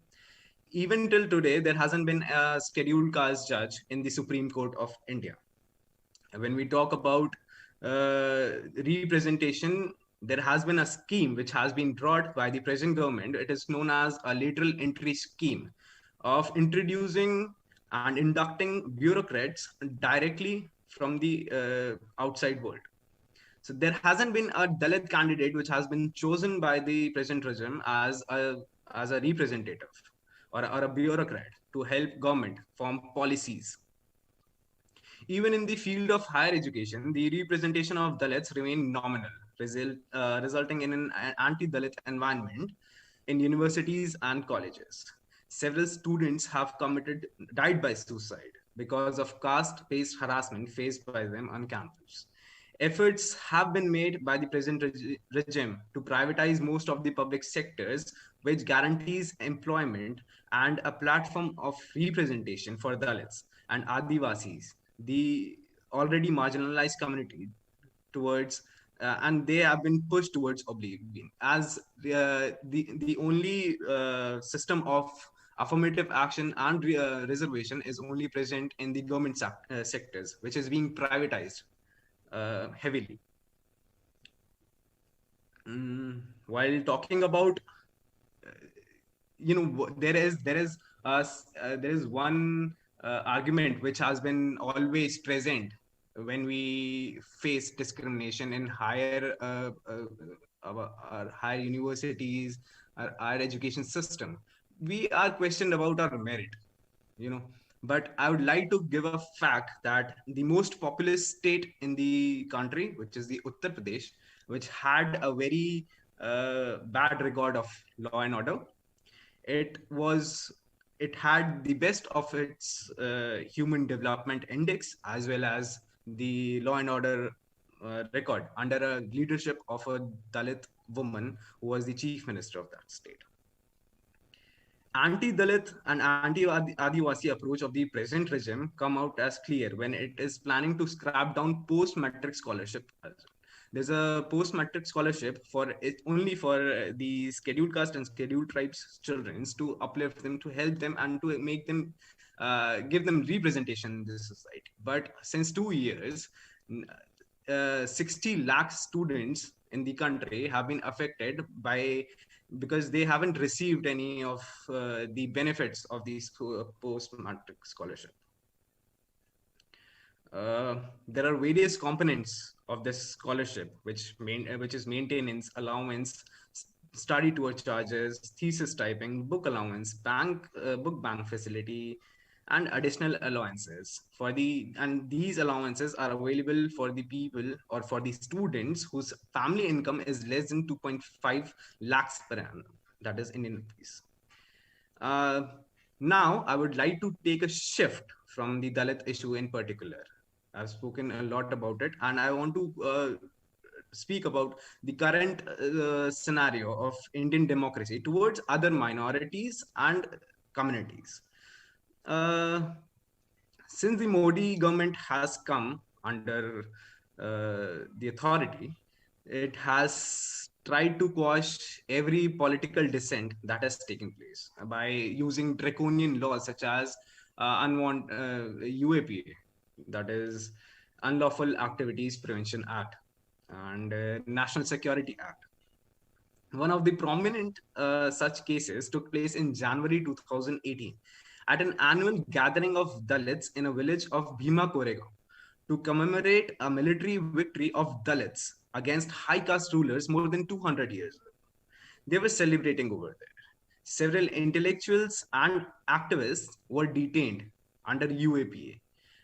Even till today, there hasn't been a scheduled caste judge in the Supreme Court of India. When we talk about representation, there has been a scheme which has been brought by the present government. It is known as a lateral entry scheme of introducing and inducting bureaucrats directly from the outside world. So there hasn't been a Dalit candidate which has been chosen by the present regime as a representative or a bureaucrat to help government form policies. Even in the field of higher education, the representation of Dalits remain nominal, resulting in an anti-Dalit environment in universities and colleges. Several students have died by suicide because of caste-based harassment faced by them on campus. Efforts have been made by the present regime to privatize most of the public sectors, which guarantees employment and a platform of representation for Dalits and Adivasis, the already marginalized community, towards and they have been pushed towards oblivion as the only system of affirmative action and reservation is only present in the government sectors, which is being privatized heavily. While talking about, there is one argument which has been always present when we face discrimination in our higher universities, our higher education system. We are questioned about our merit, but I would like to give a fact that the most populous state in the country, which is the Uttar Pradesh, which had a very bad record of law and order, it had the best of its human development index as well as the law and order record under a leadership of a Dalit woman who was the chief minister of that state. Anti-Dalit and anti-Adivasi approach of the present regime come out as clear when it is planning to scrap down post-matric scholarship. There's a post-matric scholarship only for the scheduled caste and scheduled tribes children, to uplift them, to help them, and to make them, give them representation in this society. But since 2 years, 60 lakh students in the country have been affected because they haven't received any of the benefits of these post-matric scholarship. There are various components of this scholarship, which is maintenance, allowance, study tour charges, thesis typing, book allowance, book bank facility, and additional allowances and these allowances are available for the people or for the students whose family income is less than 2.5 lakhs per annum, that is Indian rupees. Now I would like to take a shift from the Dalit issue in particular. I've spoken a lot about it, and I want to speak about the current scenario of Indian democracy towards other minorities and communities. Since the Modi government has come under the authority, it has tried to quash every political dissent that has taken place by using draconian laws such as UAPA, that is Unlawful Activities Prevention Act, and National Security Act. One of the prominent such cases took place in January 2018 at an annual gathering of Dalits in a village of Bhima Koregaon to commemorate a military victory of Dalits against high caste rulers more than 200 years ago. They were celebrating over there. Several intellectuals and activists were detained under UAPA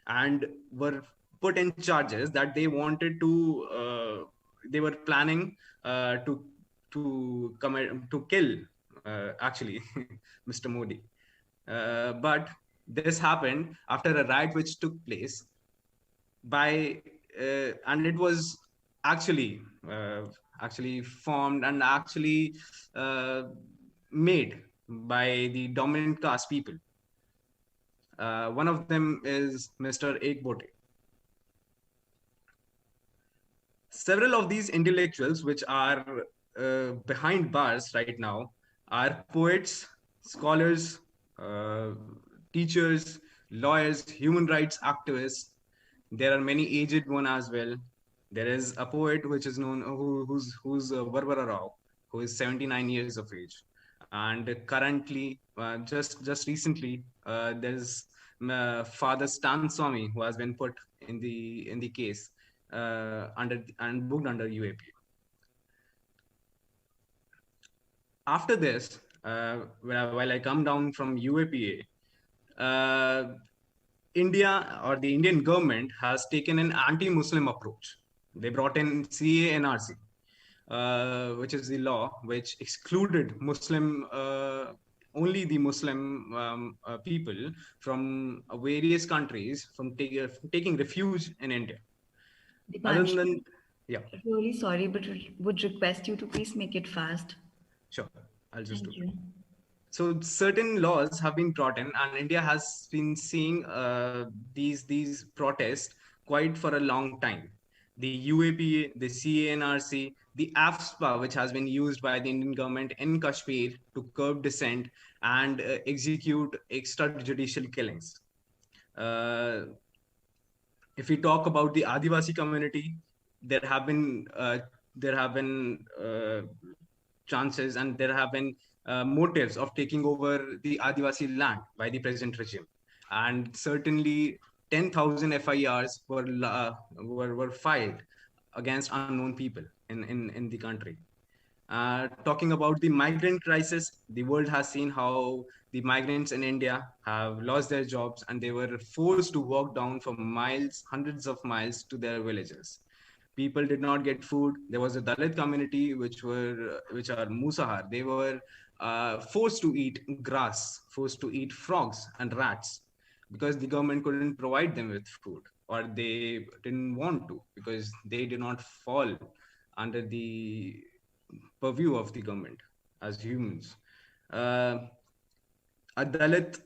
and were put in charges that they wanted to, they were planning to kill actually Mr. Modi. But this happened after a riot which took place by and it was actually actually formed and actually made by the dominant caste people. One of them is Mr. Ekbote. Several of these intellectuals, which are behind bars right now, are poets, scholars, uh, teachers, lawyers, human rights activists. There are many aged one as well. There is a poet which is known who's Barbara Rao, who is 79 years of age, and currently just recently there's Father Stan Swami, who has been put in the case under and booked under UAP. After this, while I come down from UAPA, India or the Indian government has taken an anti-Muslim approach. They brought in CA and RC, which is the law which excluded Muslim, only the Muslim people from various countries from taking refuge in India. Other than, yeah. Really sorry, but would request you to please make it fast. Sure, I'll just Thank do it. you. So certain laws have been brought in, and India has been seeing these protests quite for a long time. The UAPA, the CANRC, the AFSPA, which has been used by the Indian government in Kashmir to curb dissent and execute extrajudicial killings. If we talk about the Adivasi community, there have been chances and there have been motives of taking over the Adivasi land by the present regime, and certainly 10,000 FIRs were filed against unknown people in the country. Talking about the migrant crisis, the world has seen how the migrants in India have lost their jobs and they were forced to walk down for miles, hundreds of miles to their villages. People did not get food. There was a Dalit community which are Musahar. They were forced to eat grass, forced to eat frogs and rats because the government couldn't provide them with food, or they didn't want to because they did not fall under the purview of the government as humans. A Dalit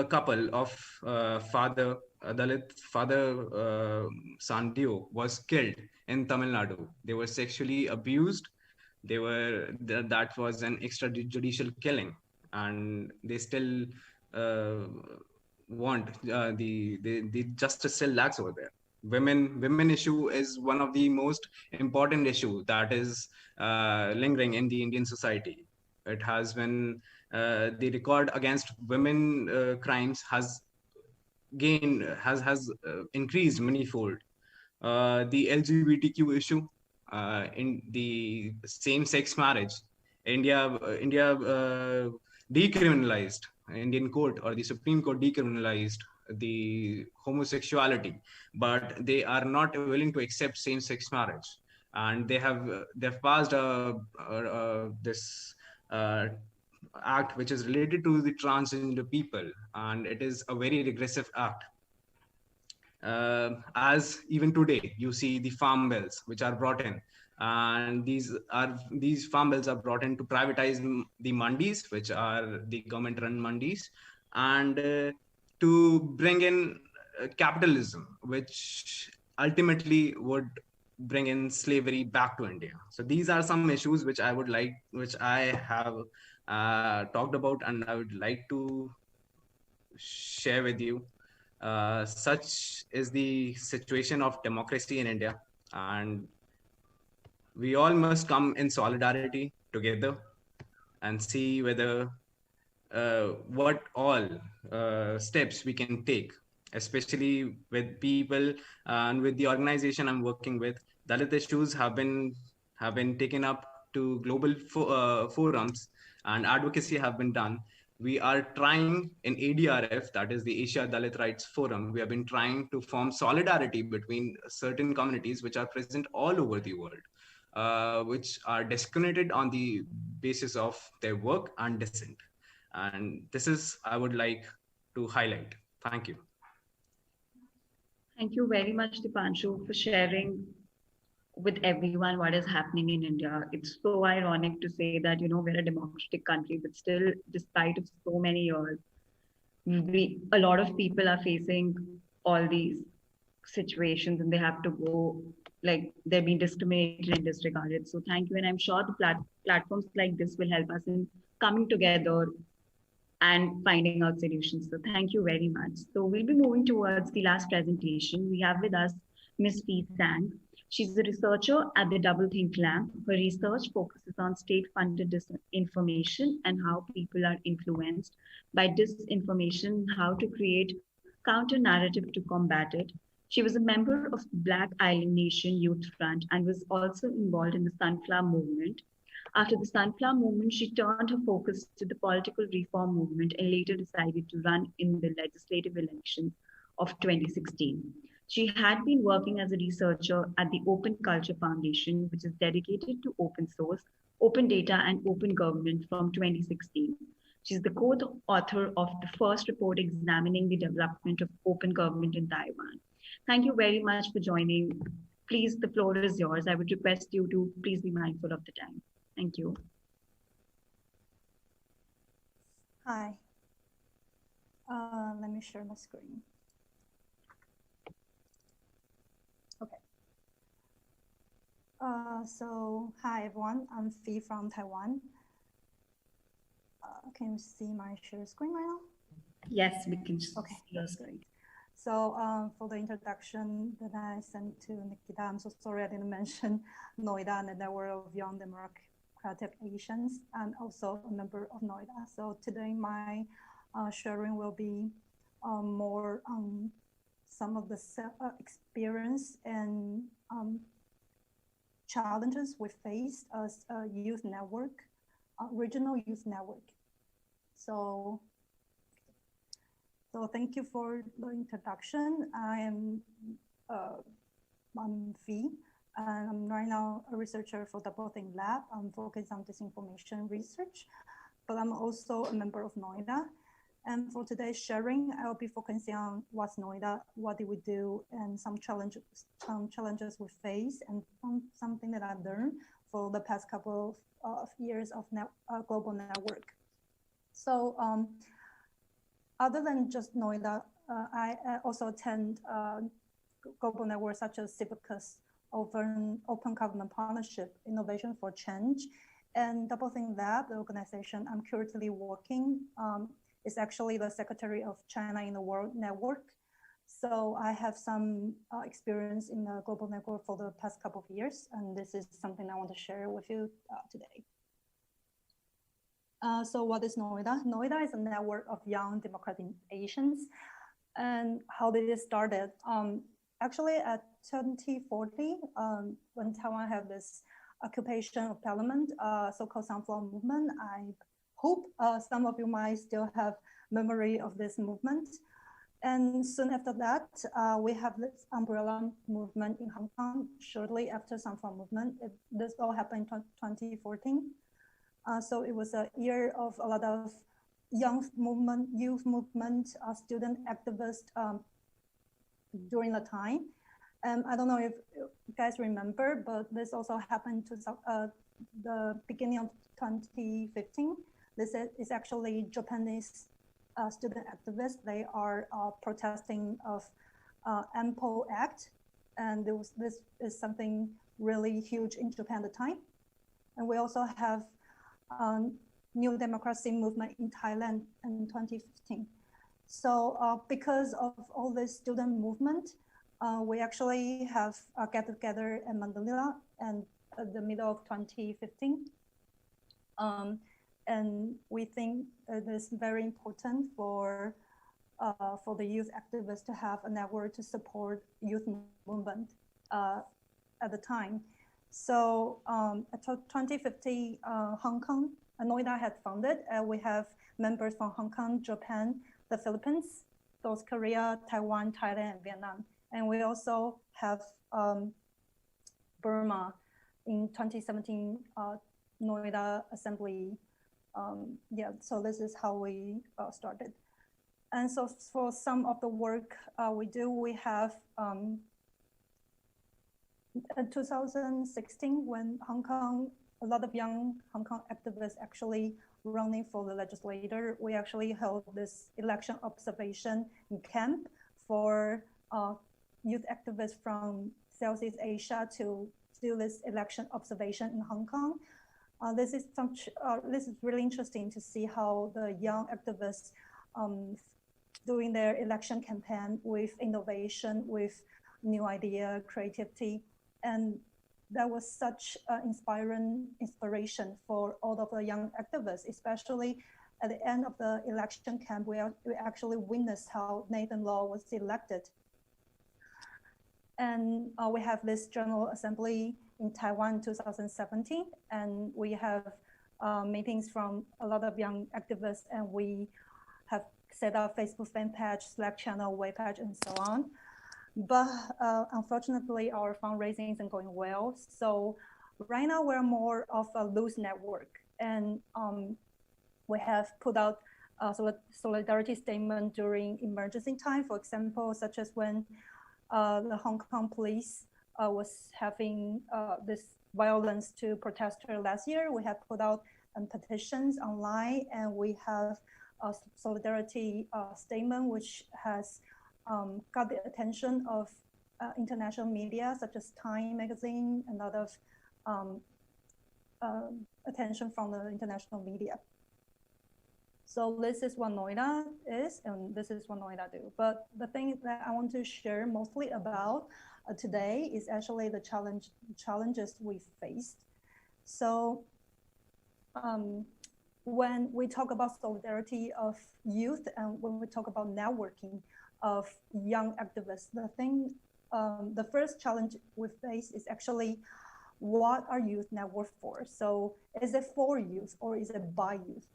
couple of Dalit father Sandio was killed in Tamil Nadu. They were sexually abused. That was an extrajudicial killing, and they still want the justice still lacks over there. Women issue is one of the most important issue that is lingering in the Indian society. It has been the record against women crimes has increased manifold. The LGBTQ issue in the same-sex marriage, India decriminalized. Indian court or the Supreme Court decriminalized the homosexuality, but they are not willing to accept same-sex marriage, and they've passed this act which is related to the transgender people, and it is a very regressive act. As even today you see the farm bills which are brought in, and these farm bills are brought in to privatize the mandis, which are the government run mandis, and to bring in capitalism, which ultimately would bring in slavery back to India. So these are some issues which I have talked about and I would like to share with you. Such is the situation of democracy in India, and we all must come in solidarity together and see whether what all steps we can take, especially with people and with the organization I'm working with. Dalit issues have been taken up to global forums, and advocacy have been done. We are trying in ADRF, that is the Asia Dalit Rights Forum, we have been trying to form solidarity between certain communities which are present all over the world, which are discriminated on the basis of their work and dissent. And this is, I would like to highlight. Thank you. Thank you very much, Dipanshu, for sharing with everyone what is happening in India. It's so ironic to say that, we're a democratic country, but still, despite of so many years, a lot of people are facing all these situations and they have to go, like, they're being discriminated and disregarded. So thank you. And I'm sure the platforms like this will help us in coming together and finding out solutions. So thank you very much. So we'll be moving towards the last presentation. We have with us Ms. Fee Sang. She's a researcher at the Double Think Lab. Her research focuses on state-funded disinformation and how people are influenced by disinformation, how to create counter-narrative to combat it. She was a member of the Black Island Nation Youth Front and was also involved in the Sunflower Movement. After the Sunflower Movement, she turned her focus to the political reform movement and later decided to run in the legislative elections of 2016. She had been working as a researcher at the Open Culture Foundation, which is dedicated to open source, open data, and open government from 2016. She's the co-author of the first report examining the development of open government in Taiwan. Thank you very much for joining. Please, the floor is yours. I would request you to please be mindful of the time. Thank you. Hi. Let me share my screen. Okay. So hi everyone, I'm Fee from Taiwan. Can you see my share screen right now? Yes, we can see your screen. So for the introduction that I sent to Nikita, I'm so sorry I didn't mention Noida and the Network of Young Democratic Asians, and also a member of Noida. So today my sharing will be more on some of the experience and challenges we faced as a youth network, regional youth network. So thank you for the introduction. I'm Fee, and I'm right now a researcher for Double Think Lab. I'm focused on disinformation research, but I'm also a member of Noida. And for today's sharing, I'll be focusing on what's Noida, what did we do, and some challenges we face, and something that I've learned for the past couple of years of global network. So other than just Noida, I also attend global networks such as Civicus, Open Government Partnership, Innovation for Change, and Double Think Lab, the organization I'm currently working, is actually the Secretary of China in the World Network. So I have some experience in the global network for the past couple of years, and this is something I want to share with you today. So what is Noida? Noida is a network of young democratic Asians. And how did it started? Actually at 2040, when Taiwan had this occupation of parliament, so-called Sunflower Movement, I hope some of you might still have memory of this movement. And soon after that, we have this umbrella movement in Hong Kong shortly after Sunflower Movement. This all happened in 2014. So it was a year of a lot of youth movement, student activists during the time. And I don't know if you guys remember, but this also happened to the beginning of 2015. This is actually Japanese student activists. They are protesting of Ample Act. And this is something really huge in Japan at the time. And we also have New Democracy movement in Thailand in 2015. So because of all this student movement, we actually have get together in Manila and the middle of 2015. And we think it is very important for the youth activists to have a network to support youth movement at the time. So at 2050, Hong Kong, Noida had founded. We have members from Hong Kong, Japan, the Philippines, South Korea, Taiwan, Thailand, and Vietnam. And we also have Burma in 2017, Noida Assembly. Yeah, so this is how we started. And so for some of the work we do, we have in 2016, when a lot of young Hong Kong activists actually running for the legislator, we actually held this election observation camp for youth activists from Southeast Asia to do this election observation in Hong Kong. This is really interesting to see how the young activists doing their election campaign with innovation, with new idea, creativity, and that was such inspiration for all of the young activists, especially at the end of the election camp, we actually witnessed how Nathan Law was elected. And we have this General Assembly in Taiwan in 2017, and we have meetings from a lot of young activists, and we have set up Facebook fan page, Slack channel, web page, and so on. But unfortunately, our fundraising isn't going well. So right now we're more of a loose network, and we have put out a solidarity statement during emergency time, for example, such as when the Hong Kong police was having this violence to protesters last year. We have put out petitions online, and we have a solidarity statement, which has got the attention of international media, such as Time magazine, and a lot of attention from the international media. So this is what Noida is, and this is what Noida do. But the thing that I want to share mostly about today is actually the challenges we faced. So when we talk about solidarity of youth, and when we talk about networking of young activists, the first challenge we face is actually, what are youth network for? So is it for youth or is it by youth?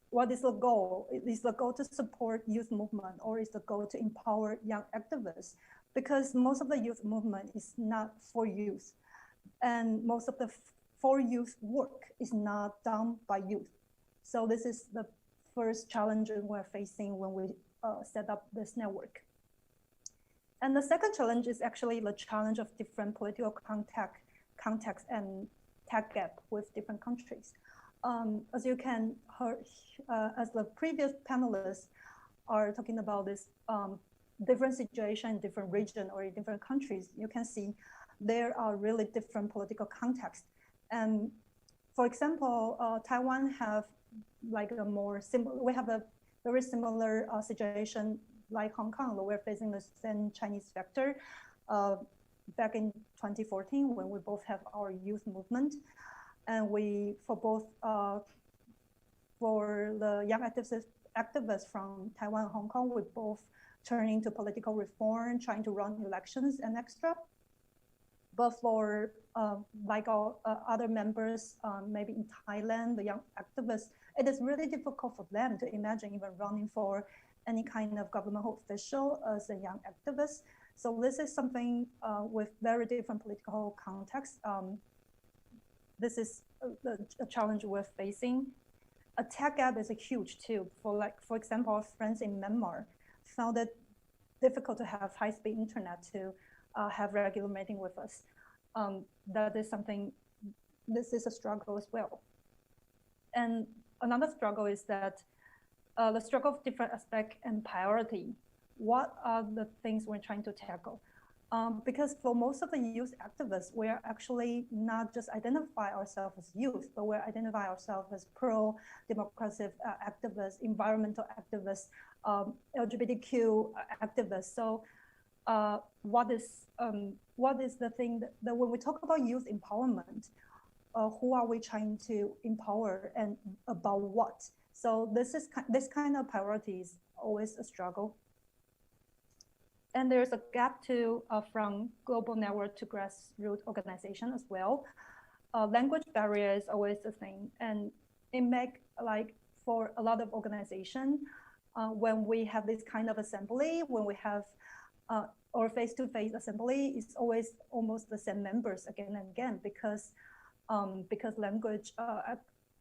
What is the goal? Is the goal to support youth movement, or is the goal to empower young activists? Because most of the youth movement is not for youth, and most of the for youth work is not done by youth. So this is the first challenge we're facing when we set up this network. And the second challenge is actually the challenge of different political context and tech gap with different countries. As you can hear, as the previous panelists are talking about this different situation in different region or in different countries, you can see there are really different political contexts. And for example, Taiwan have like a more similar, we have a very similar situation like Hong Kong, where we're facing the same Chinese factor back in 2014 when we both have our youth movement. And we, for both, for the young activists from Taiwan and Hong Kong, we both turning to political reform, trying to run elections and extra. But for like our other members, maybe in Thailand, the young activists, it is really difficult for them to imagine even running for any kind of governmental official as a young activist. So this is something with very different political context. This is a challenge we're facing. A tech gap is a huge too. For example, our friends in Myanmar found it difficult to have high-speed internet to have regular meeting with us. That is something, this is a struggle as well. And another struggle is that the struggle of different aspect and priority. What are the things we're trying to tackle? Because for most of the youth activists, we're actually not just identify ourselves as youth, but we're identify ourselves as pro-democracy activists, environmental activists, LGBTQ activists. So what is the thing that when we talk about youth empowerment, who are we trying to empower and about what? So this kind of priority is always a struggle. And there's a gap too from global network to grassroots organization as well. Language barrier is always the thing. And it makes, like, for a lot of organization, when we have this kind of assembly, when we have or face-to-face assembly, it's always almost the same members again and again, because language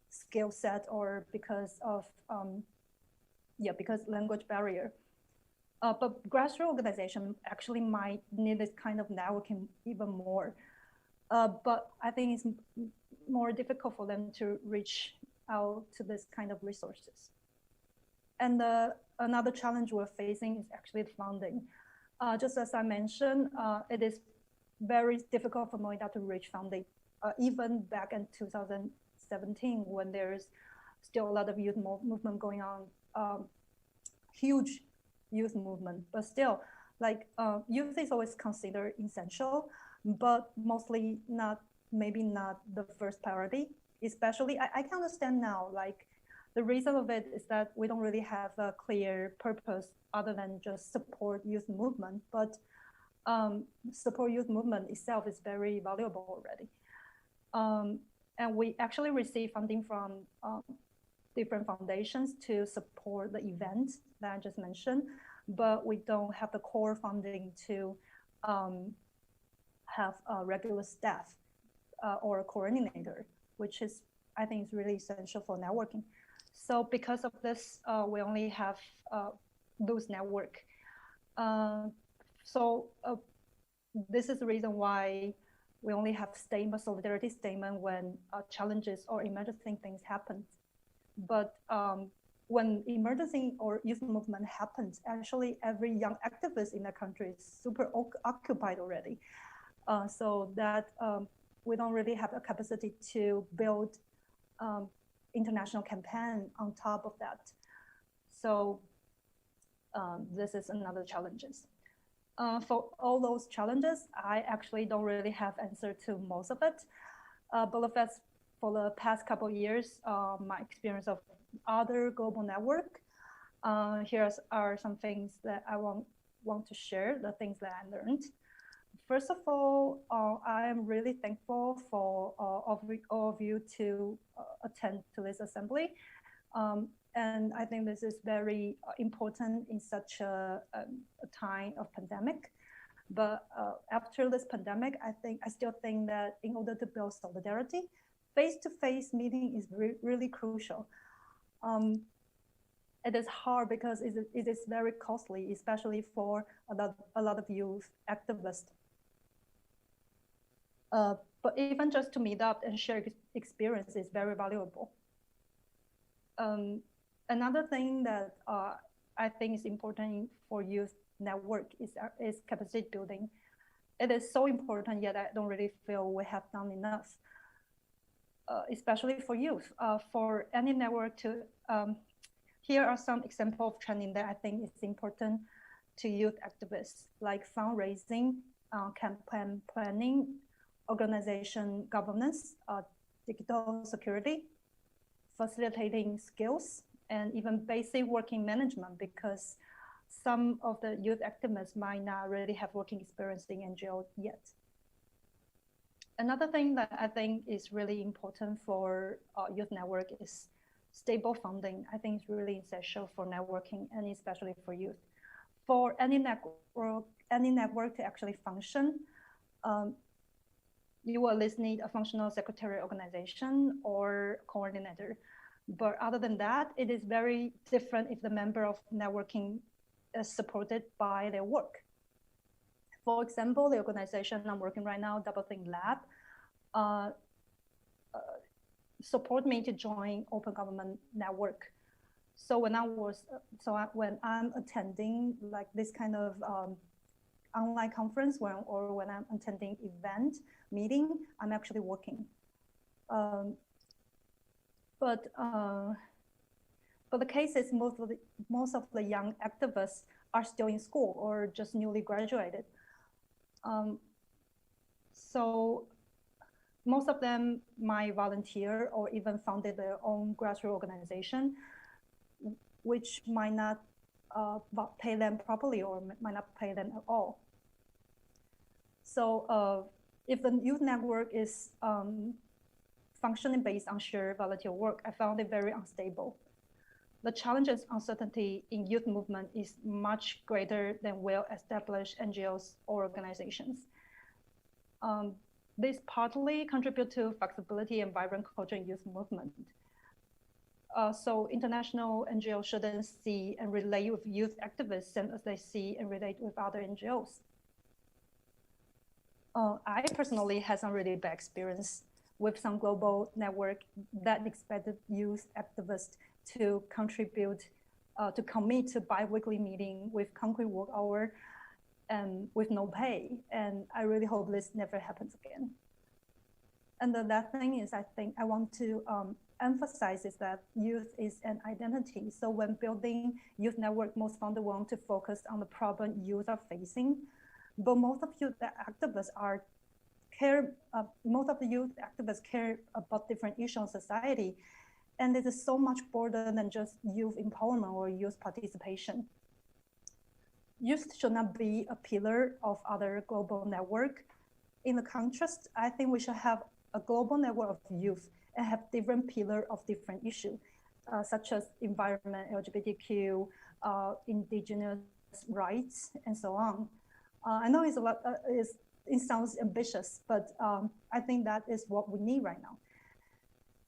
skill set, or because of yeah, because language barrier. But grassroots organization actually might need this kind of networking even more. But I think it's more difficult for them to reach out to this kind of resources. And another challenge we're facing is actually funding. Just as I mentioned, it is very difficult for Noida to reach funding, even back in 2017 when there's still a lot of youth movement going on, huge youth movement, but still, like youth is always considered essential, but mostly maybe not the first priority. Especially, I can understand now, like the reason of it is that we don't really have a clear purpose other than just support youth movement, but support youth movement itself is very valuable already. And we actually receive funding from different foundations to support the events that I just mentioned, but we don't have the core funding to have a regular staff or a coordinator, which is, I think, is really essential for networking. So because of this, we only have loose network. So this is the reason why we only have solidarity statement when challenges or emergency things happen. But when emergency or youth movement happens, actually every young activist in the country is super occupied already. So that we don't really have a capacity to build international campaign on top of that. So this is another challenges. For all those challenges, I actually don't really have answer to most of it. But that's for the past couple of years, my experience of other global network. Here are some things that I want to share, the things that I learned. First of all, I am really thankful for all of you to attend to this assembly. And I think this is very important in such a time of pandemic. But after this pandemic, I still think that in order to build solidarity, face-to-face meeting is really crucial. It is hard because it is very costly, especially for a lot of youth activists. But even just to meet up and share experience is very valuable. Another thing that I think is important for youth network is capacity building. It is so important, yet I don't really feel we have done enough, especially for youth. For any network to, here are some examples of training that I think is important to youth activists, like fundraising, campaign planning, organization governance, digital security, facilitating skills, and even basic working management, because some of the youth activists might not really have working experience in NGO yet. Another thing that I think is really important for youth network is stable funding. I think it's really essential for networking and especially for youth. For any network to actually function, you will at least need a functional secretary organization or coordinator. But other than that, it is very different if the member of networking is supported by their work. For example, the organization I'm working right now, Double Think Lab, support me to join Open Government Network. So when I'm attending like this kind of online conference or when I'm attending event meeting, I'm actually working. But the case is most of the young activists are still in school or just newly graduated. So most of them might volunteer or even founded their own grassroots organization, which might not pay them properly or might not pay them at all. So if the youth network is functioning based on shared volunteer work, I found it very unstable. The challenges uncertainty in youth movement is much greater than well-established NGOs or organizations. This partly contribute to flexibility and vibrant culture in youth movement. So international NGOs shouldn't see and relate with youth activists same as they see and relate with other NGOs. I personally had some really bad experience with some global network that expected youth activists to contribute, to commit to bi-weekly meeting with concrete work hour and with no pay. And I really hope this never happens again. And the last thing is, I think I want to emphasize is that youth is an identity. So when building youth network, most founders want to focus on the problem youth are facing. But most of youth activists most of the youth activists care about different issues in society. And it is so much broader than just youth empowerment or youth participation. Youth should not be a pillar of other global network. In the contrast, I think we should have a global network of youth and have different pillars of different issues, such as environment, LGBTQ, indigenous rights, and so on. I know it's a lot, it sounds ambitious, but I think that is what we need right now.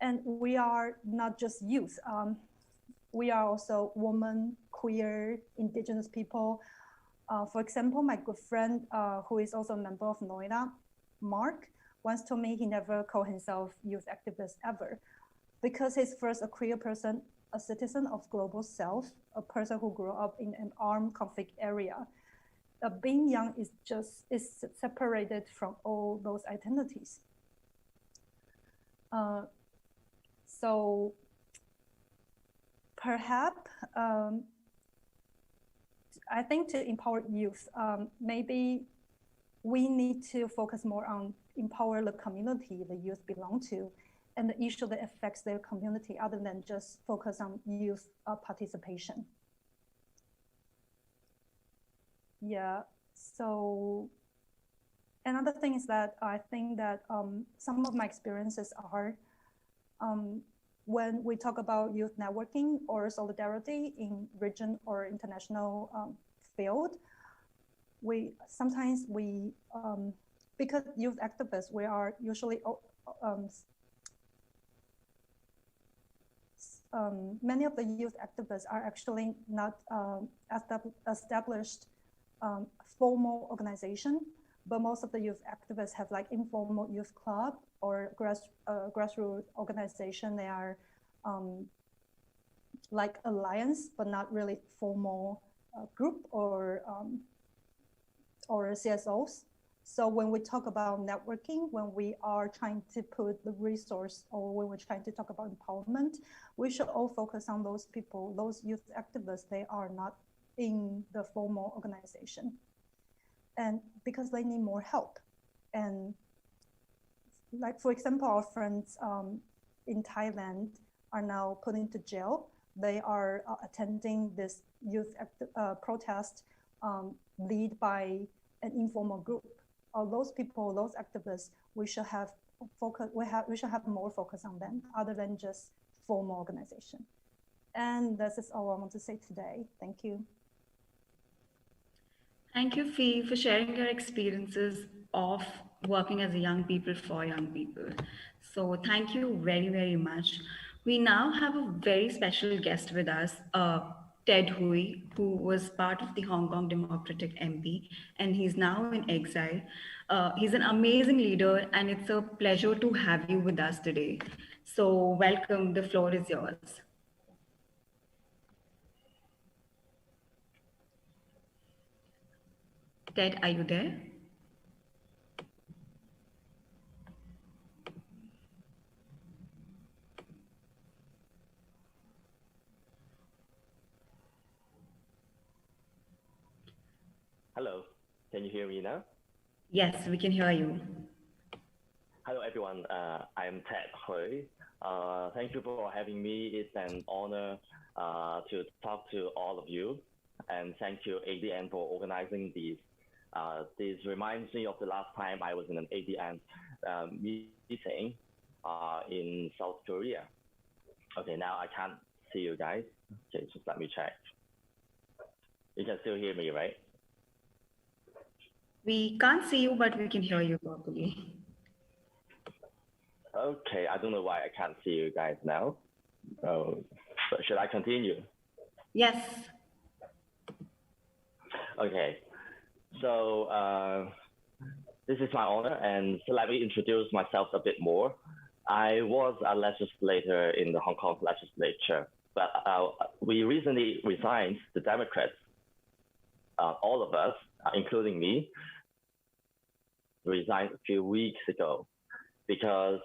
And we are not just youth. We are also women, queer, indigenous people. For example, my good friend, who is also a member of NOIDA, Mark, once told me he never called himself youth activist ever, because he's first a queer person, a citizen of global south, a person who grew up in an armed conflict area. Being young is separated from all those identities. So perhaps, I think to empower youth, maybe we need to focus more on empower the community the youth belong to and the issue that affects their community other than just focus on youth participation. Yeah, so another thing is that I think that some of my experiences are when we talk about youth networking or solidarity in region or international field, sometimes because youth activists, we are usually many of the youth activists are actually not established formal organization, but most of the youth activists have like informal youth club or grassroots organization. They are like alliance, but not really formal group or CSOs. So when we talk about networking, when we are trying to put the resource or when we're trying to talk about empowerment, we should all focus on those people, those youth activists. They are not in the formal organization, and because they need more help. And like, for example, our friends in Thailand are now put into jail. They are attending this youth protest led by an informal group. Those people, those activists, we should have focus. We should have more focus on them other than just formal organization. And this is all I want to say today. Thank you. Thank you, Fee, for sharing your experiences of working as a young people for young people. So thank you very, very much. We now have a very special guest with us, Ted Hui, who was part of the Hong Kong Democratic MP, and he's now in exile. He's an amazing leader, and it's a pleasure to have you with us today. So welcome, the floor is yours. Ted, are you there? Hello, can you hear me now? Yes, we can hear you. Hello, everyone. I'm Ted Hui. Thank you for having me. It's an honor to talk to all of you. And thank you, ADN, for organizing this. This reminds me of the last time I was in an ADN meeting in South Korea. Okay, now I can't see you guys. Okay, just let me check. You can still hear me, right? We can't see you, but we can hear you properly. Okay, I don't know why I can't see you guys now. So should I continue? Yes. Okay. So this is my honor, and so let me introduce myself a bit more. I was a legislator in the Hong Kong legislature, but we recently resigned, the Democrats, all of us, including me, resigned a few weeks ago because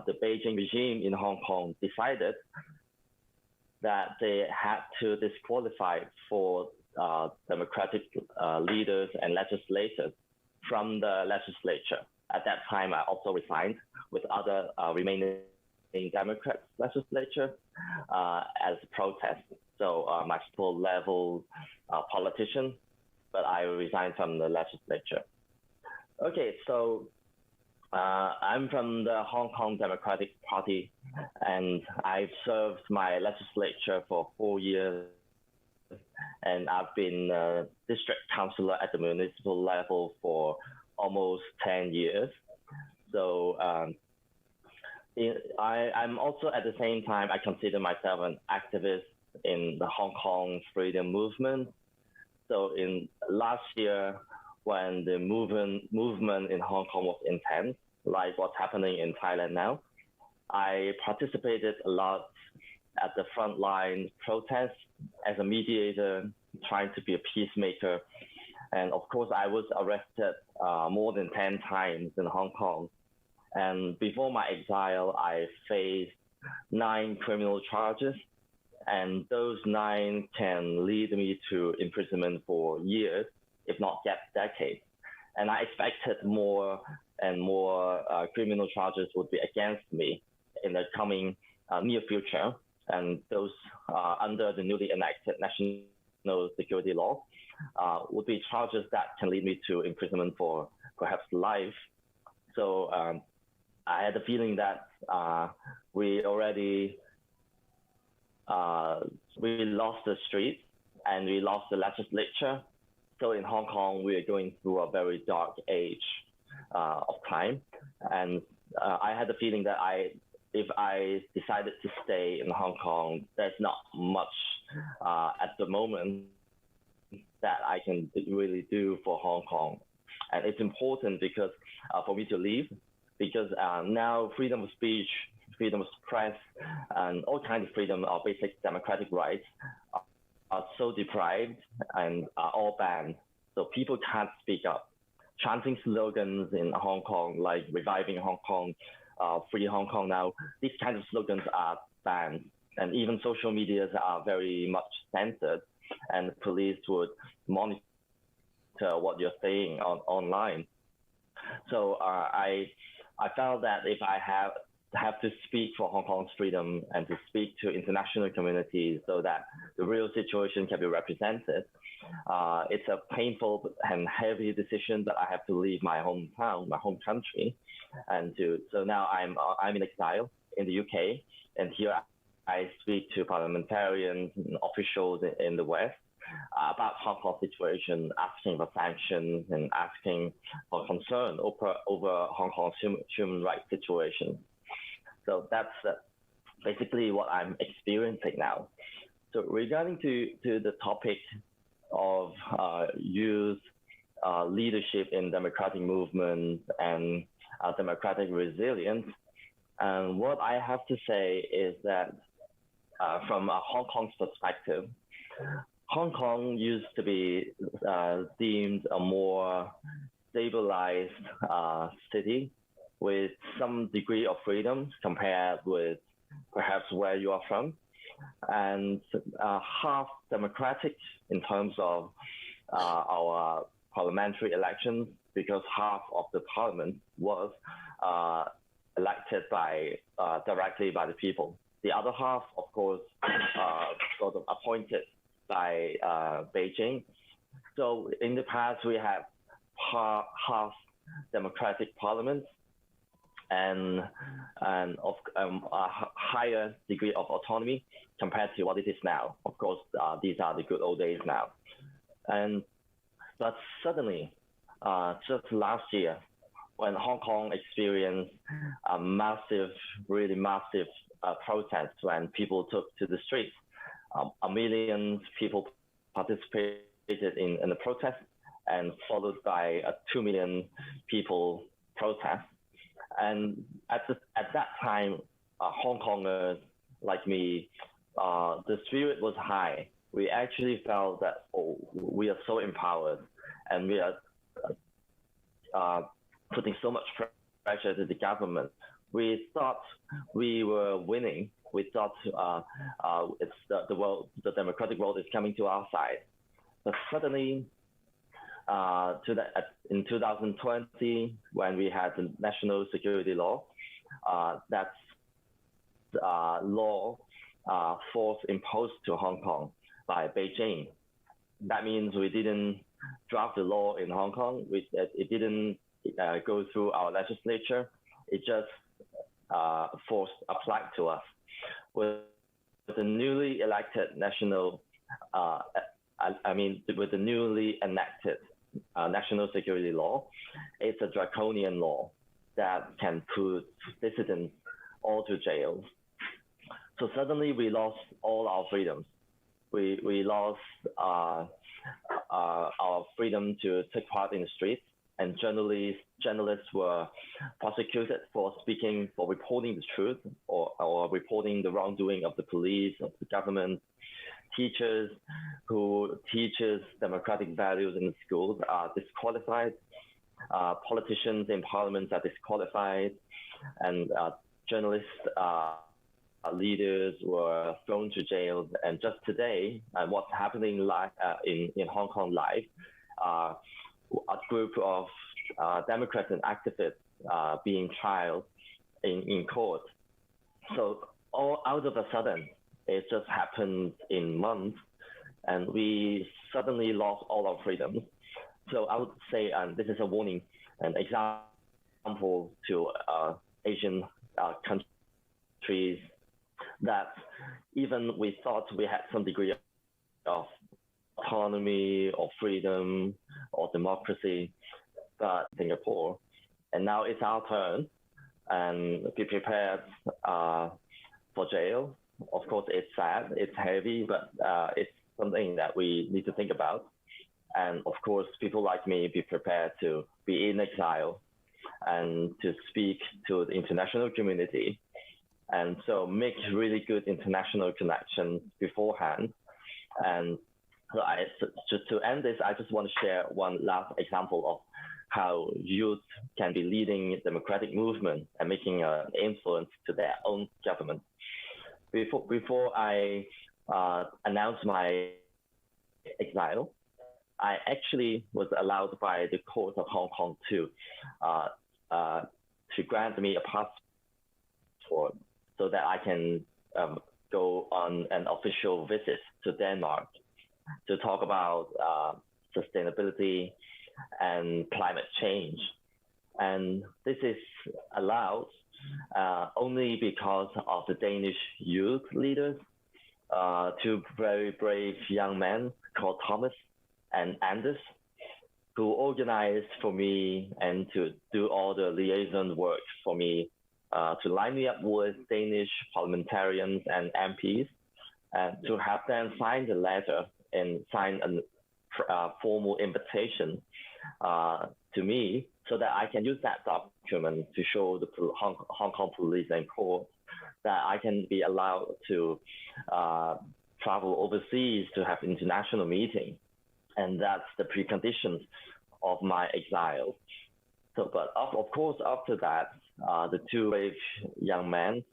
the Beijing regime in Hong Kong decided that they had to disqualify for democratic leaders and legislators from the legislature. At that time, I also resigned with other remaining Democrat legislature as a protest. So multiple level politician, but I resigned from the legislature. Okay, so I'm from the Hong Kong Democratic Party, and I've served my legislature for 4 years, and I've been a district councillor at the municipal level for almost 10 years. So I'm also, at the same time, I consider myself an activist in the Hong Kong freedom movement. So in last year, when the movement in Hong Kong was intense, like what's happening in Thailand now, I participated a lot at the front line protests as a mediator, trying to be a peacemaker. And of course, I was arrested more than 10 times in Hong Kong. And before my exile, I faced 9 criminal charges. And those 9 can lead me to imprisonment for years, if not decades. And I expected more and more criminal charges would be against me in the coming near future. And those under the newly enacted national security law would be charges that can lead me to imprisonment for perhaps life. So I had the feeling that we already we lost the street and we lost the legislature. So in Hong Kong, we are going through a very dark age of time. And I had the feeling that if I decided to stay in Hong Kong, there's not much at the moment that I can really do for Hong Kong. And it's important because for me to leave, because now freedom of speech, freedom of press, and all kinds of freedom or basic democratic rights are so deprived and are all banned. So people can't speak up. Chanting slogans in Hong Kong, like reviving Hong Kong, free Hong Kong now, these kinds of slogans are banned. And even social medias are very much censored, and the police would monitor what you're saying online. So I felt that if I have to speak for Hong Kong's freedom and to speak to international communities so that the real situation can be represented, it's a painful and heavy decision that I have to leave my hometown, my home country, so now I'm in exile in the UK, and here I speak to parliamentarians and officials in the West about Hong Kong situation, asking for sanctions and asking for concern over Hong Kong's human rights situation. So that's basically what I'm experiencing now. So regarding to the topic of youth leadership in democratic movement and democratic resilience, what I have to say is that from Hong Kong's perspective, Hong Kong used to be deemed a more stabilized city with some degree of freedom compared with perhaps where you are from, and half democratic in terms of our parliamentary elections, because half of the parliament was elected directly by the people. The other half, of course, sort of appointed by Beijing. So in the past, we have half democratic parliaments and of a higher degree of autonomy compared to what it is now. Of course, these are the good old days now. But suddenly, just last year, when Hong Kong experienced a massive, really massive protest when people took to the streets. A million people participated in the protest, and followed by a 2 million people protest. And at that time, Hong Kongers like me, the spirit was high. We actually felt that, oh, we are so empowered, and we are putting so much pressure to the government. We thought we were winning. We thought it's the democratic world is coming to our side. But suddenly, in 2020, when we had the national security law, that's law force imposed to Hong Kong by Beijing. That means we didn't draft the law in Hong Kong. It didn't go through our legislature. It just forced applied to us. With the newly elected with the newly enacted national security law, it's a draconian law that can put dissidents all to jail. So suddenly we lost all our freedoms. We lost our freedom to take part in the streets, and journalists were prosecuted for reporting the truth or reporting the wrongdoing of the police, of the government. Teachers who teaches democratic values in the schools are disqualified. Politicians in parliaments are disqualified, and journalists leaders were thrown to jail. And just today, what's happening live in Hong Kong live, a group of Democrats and activists being tried in court. So all out of a sudden, it just happened in months, and we suddenly lost all our freedoms. So I would say this is a warning, an example to Asian countries, that even we thought we had some degree of autonomy or freedom or democracy, but Singapore, and now it's our turn, and be prepared for jail. Of course, it's sad, it's heavy, but it's something that we need to think about. And of course, people like me be prepared to be in exile and to speak to the international community. And so make really good international connections beforehand. And so to end this, I just want to share one last example of how youth can be leading democratic movement and making an influence to their own government. Before I announced my exile, I actually was allowed by the court of Hong Kong to grant me a passport so that I can go on an official visit to Denmark to talk about sustainability and climate change. And this is allowed only because of the Danish youth leaders, two very brave young men called Thomas and Anders, who organized for me and to do all the liaison work for me, to line me up with Danish parliamentarians and MPs, and to have them sign the letter and sign a formal invitation to me, so that I can use that document to show the Hong Kong police and court that I can be allowed to travel overseas to have international meetings. And that's the preconditions of my exile. So, but of course, after that, the two brave young men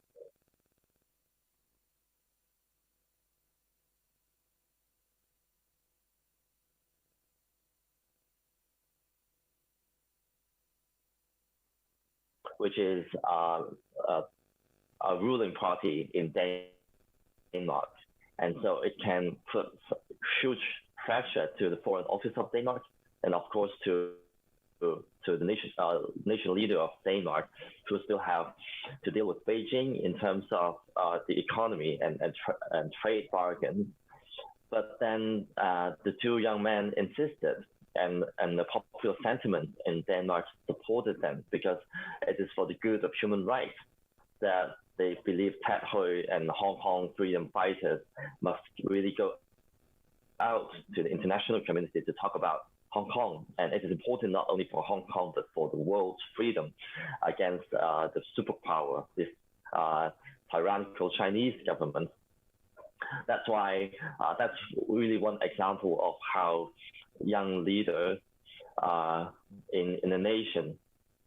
which is a ruling party in Denmark. And so it can put huge pressure to the Foreign Office of Denmark, and of course to the nation leader of Denmark, who still have to deal with Beijing in terms of the economy and trade bargains. But then the two young men insisted and the popular sentiment in Denmark supported them because it is for the good of human rights that they believe Ted Hui and Hong Kong freedom fighters must really go out to the international community to talk about Hong Kong. And it is important not only for Hong Kong, but for the world's freedom against the superpower, this tyrannical Chinese government. That's why that's really one example of how young leaders in the nation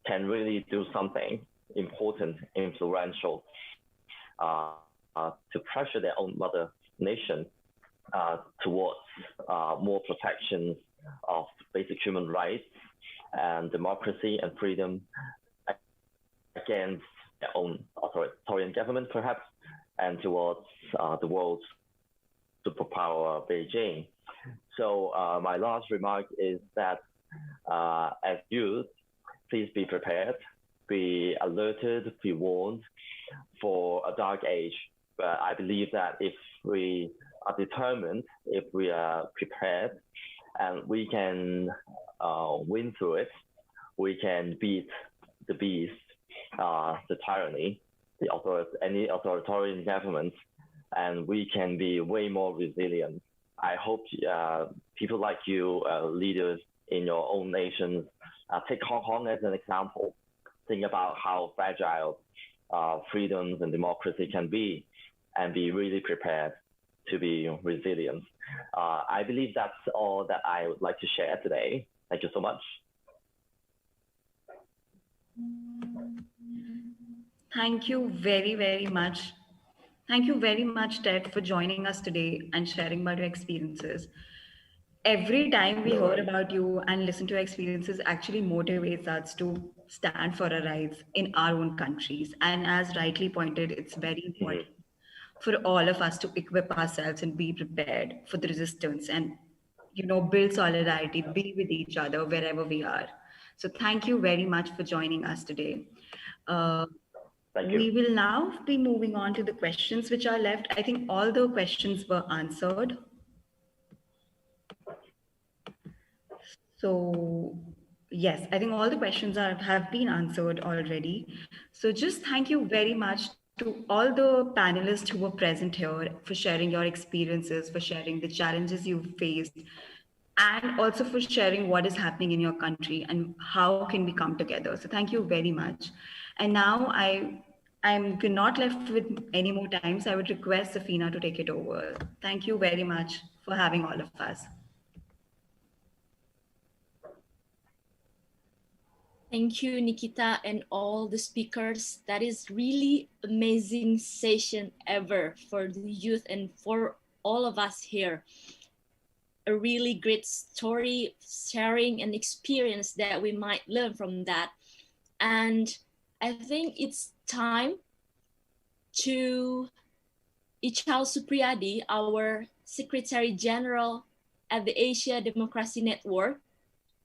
can really do something important, influential, to pressure their own mother nation towards more protections of basic human rights and democracy and freedom against their own authoritarian government, perhaps, and towards the world's superpower, Beijing. So my last remark is that as youth, please be prepared, be alerted, be warned for a dark age. But I believe that if we are determined, if we are prepared, and we can win through it, we can beat the beast, the tyranny, any authoritarian government, and we can be way more resilient. I hope people like you, leaders in your own nations, take Hong Kong as an example. Think about how fragile freedoms and democracy can be, and be really prepared to be resilient. I believe that's all that I would like to share today. Thank you so much. Thank you very, very much. Thank you very much, Ted, for joining us today and sharing about your experiences. Every time we hear about you and listen to your experiences actually motivates us to stand for our rights in our own countries. And as rightly pointed, it's very important for all of us to equip ourselves and be prepared for the resistance and, build solidarity, be with each other wherever we are. So thank you very much for joining us today. Thank you. We will now be moving on to the questions which are left. I think all the questions were answered. So yes, I think all the questions have been answered already. So just thank you very much to all the panelists who were present here for sharing your experiences, for sharing the challenges you've faced, and also for sharing what is happening in your country and how can we come together. So thank you very much. And now I'm not left with any more time, so I would request Safina to take it over. Thank you very much for having all of us. Thank you, Nikita, and all the speakers. That is really amazing session ever for the youth and for all of us here. A really great story, sharing and experience that we might learn from that. And I think it's time to Ichal Supriyadi, our Secretary General at the Asia Democracy Network,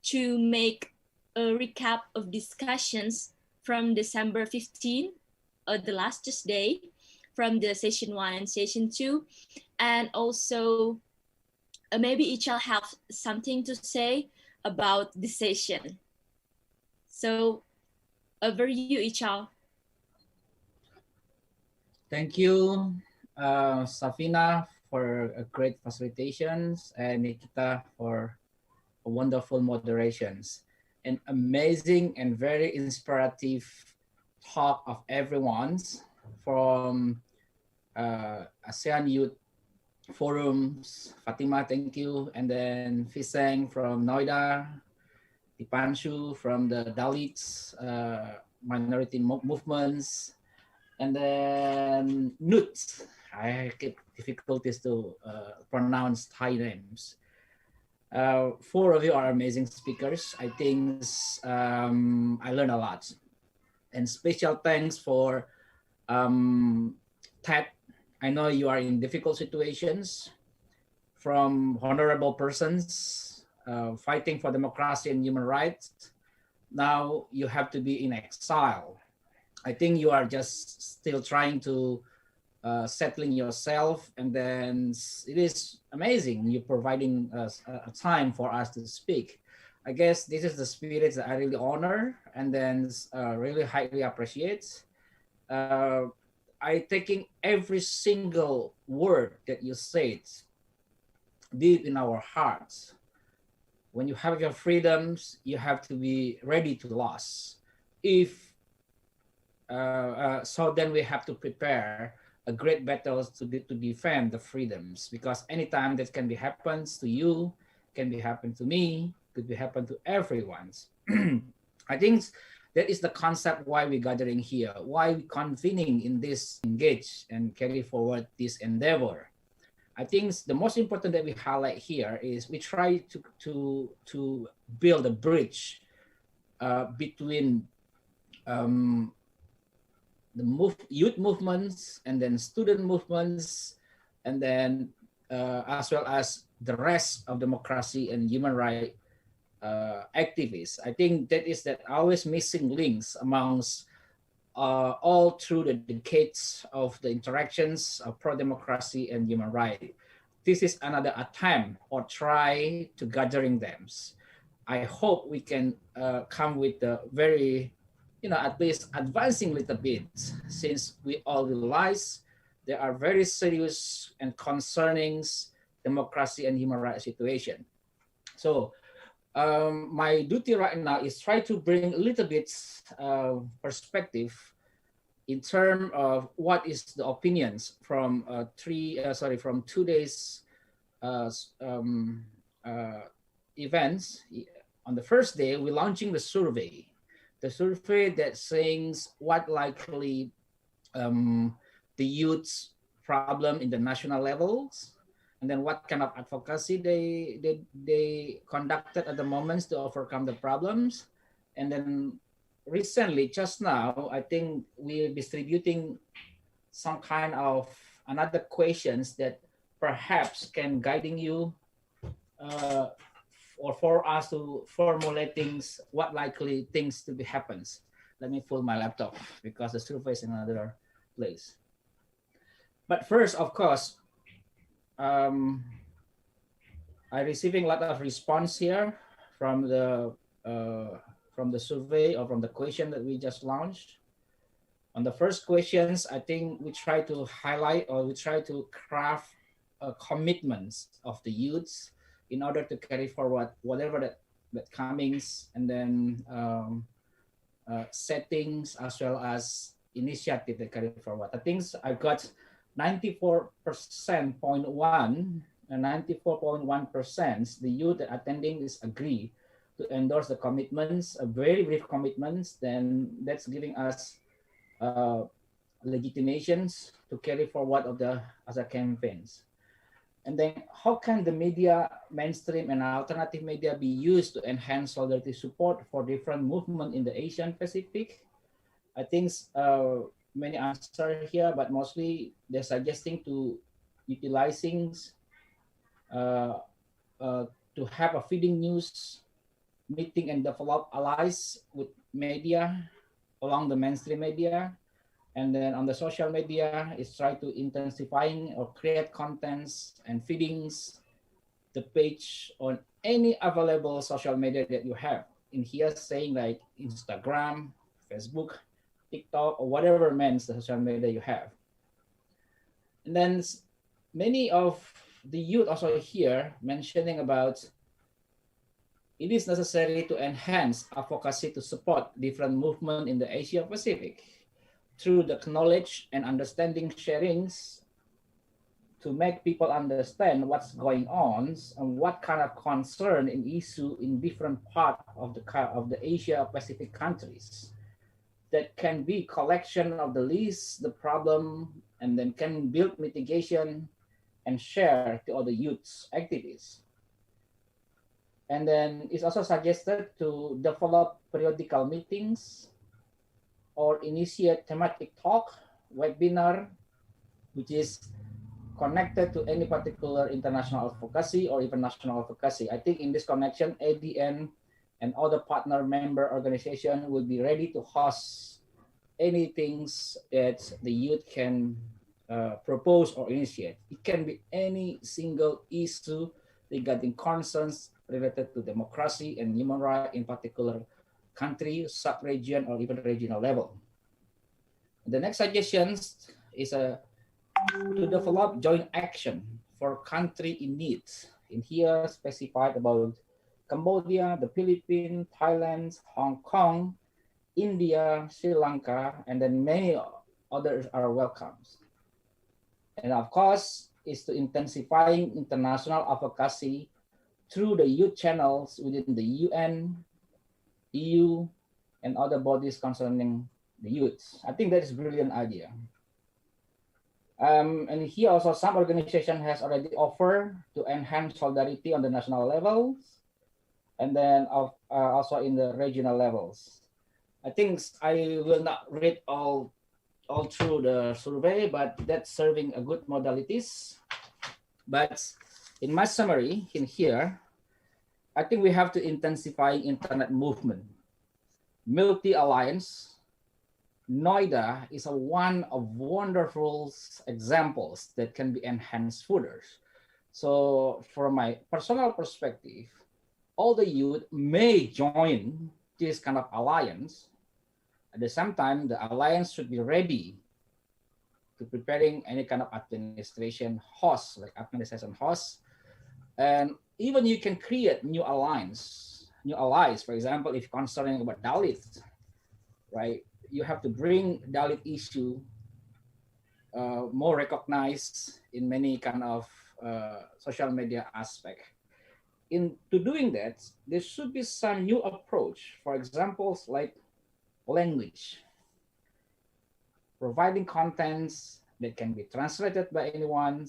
to make a recap of discussions from December 15, the last Tuesday, from the session 1 and session 2. And also, maybe Ichal have something to say about the session. So, over you, Ichal. Thank you, Safina, for great facilitations, and Nikita for wonderful moderations. An amazing and very inspirative talk of everyone's from ASEAN Youth Forums. Fatima, thank you. And then Fiseng from Noida, Dipanshu from the Dalits minority movements, and then Nuts. I get difficulties to pronounce Thai names. 4 of you are amazing speakers. I think I learned a lot. And special thanks for Ted. I know you are in difficult situations, from honorable persons fighting for democracy and human rights. Now you have to be in exile. I think you are just still trying to settling yourself, and then it is amazing you providing us a time for us to speak. I guess this is the spirit that I really honor and then really highly appreciate. I taking every single word that you said deep in our hearts. When you have your freedoms, you have to be ready to lose. If so, then we have to prepare a great battles to defend the freedoms, because anytime that can be happens to you, can be happen to me, could be happen to everyone. I think that is the concept why we're gathering here, why we convening in this engage and carry forward this endeavor. I think the most important that we highlight here is we try to build a bridge between the youth movements and then student movements, and then as well as the rest of democracy and human rights activists. I think that is that always missing links amongst all through the decades of the interactions of pro-democracy and human rights. This is another attempt or try to gathering them. I hope we can come with a very, at least advancing a little bit, since we all realize there are very serious and concerning democracy and human rights situation. So my duty right now is try to bring a little bit perspective in terms of what is the opinions from from 2 days events. On the first day, we're launching the survey that says what likely the youth's problem in the national levels, and then what kind of advocacy they conducted at the moments to overcome the problems. And then recently, just now, I think we're distributing some kind of another questions that perhaps can guiding you or for us to formulate things, what likely things to be happens. Let me pull my laptop because the survey is in another place. But first, of course, I'm receiving a lot of response here from the survey or from the question that we just launched. On the first questions, I think we try to highlight or we try to craft commitments of the youths in order to carry forward whatever that comings, and then settings as well as initiative that carry forward. I think I got 94.1% and 94.1% the youth that attending is agree to endorse the commitments, a very brief commitments, then that's giving us legitimations to carry forward of the other campaigns. And then how can the media, mainstream and alternative media be used to enhance solidarity support for different movements in the Asian Pacific? I think many answers here, but mostly they're suggesting to utilizing to have a feeding news meeting and develop allies with media along the mainstream media. And then on the social media is try to intensifying or create contents and feedings the page on any available social media that you have. In here saying like Instagram, Facebook, TikTok, or whatever means the social media you have. And then many of the youth also here mentioning about it is necessary to enhance advocacy to support different movements in the Asia Pacific through the knowledge and understanding sharings to make people understand what's going on and what kind of concern and issue in different parts of the Asia Pacific countries. That can be collection of the list, the problem, and then can build mitigation and share to other youths activities. And then it's also suggested to develop periodical meetings or initiate thematic talk, webinar, which is connected to any particular international advocacy or even national advocacy. I think in this connection, ADN and other partner member organization will be ready to host anything that the youth can propose or initiate. It can be any single issue regarding concerns related to democracy and human rights in particular country, sub-region, or even regional level. The next suggestions is to develop joint action for country in need. In here specified about Cambodia, the Philippines, Thailand, Hong Kong, India, Sri Lanka, and then many others are welcome. And of course, is to intensifying international advocacy through the youth channels within the UN, EU, and other bodies concerning the youth. I think that is a brilliant idea. And here also some organization has already offered to enhance solidarity on the national levels, and then also in the regional levels. I think I will not read all through the survey, but that's serving a good modalities. But in my summary in here, I think we have to intensify internet movement, multi-alliance. Noida is one of wonderful examples that can be enhanced further. So from my personal perspective, all the youth may join this kind of alliance. At the same time, the alliance should be ready to preparing any kind of administration host, like administration host. And even you can create new allies. For example, if concerning about Dalit, right? You have to bring Dalit issue more recognized in many kind of social media aspect. To doing that, there should be some new approach. For examples like language, providing contents that can be translated by anyone.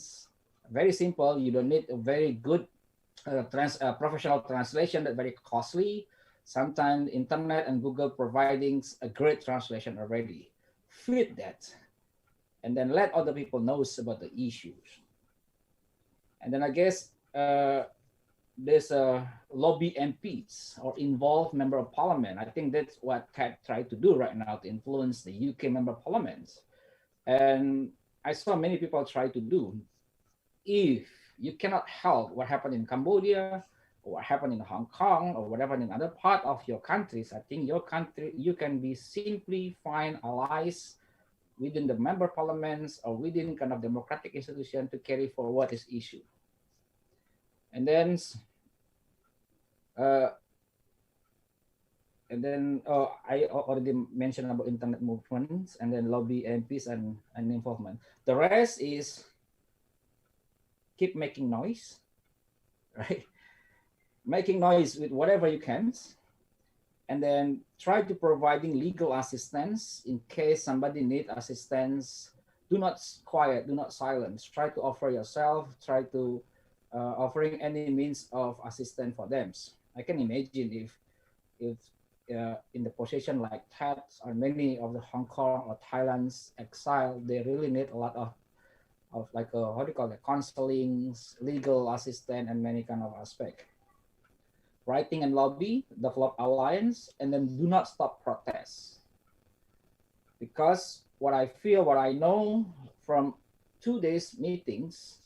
Very simple. You don't need a very good professional translation that's very costly. Sometimes internet and Google providing a great translation already. Feed that, and then let other people know about the issues. And then I guess there's a lobby MPs or involve member of parliament. I think that's what TED tried to do right now to influence the UK member of parliament. And I saw many people try to do. If you cannot help what happened in Cambodia, or what happened in Hong Kong, or whatever in other part of your countries, I think your country, you can be simply find allies within the member parliaments or within kind of democratic institution to carry forward this issue. And then I already mentioned about internet movements and then lobby MPs and involvement. The rest is keep making noise, right? Making noise with whatever you can, and then try to providing legal assistance in case somebody need assistance. Do not quiet, do not silence. Try to offer yourself, try to offering any means of assistance for them. I can imagine if in the position like that or many of the Hong Kong or Thailand's exile, they really need a lot of like how do you call it, counseling, legal assistance, and many kind of aspect. Writing and lobby, develop alliance, and then do not stop protests. Because what I feel, what I know from 2 days meetings,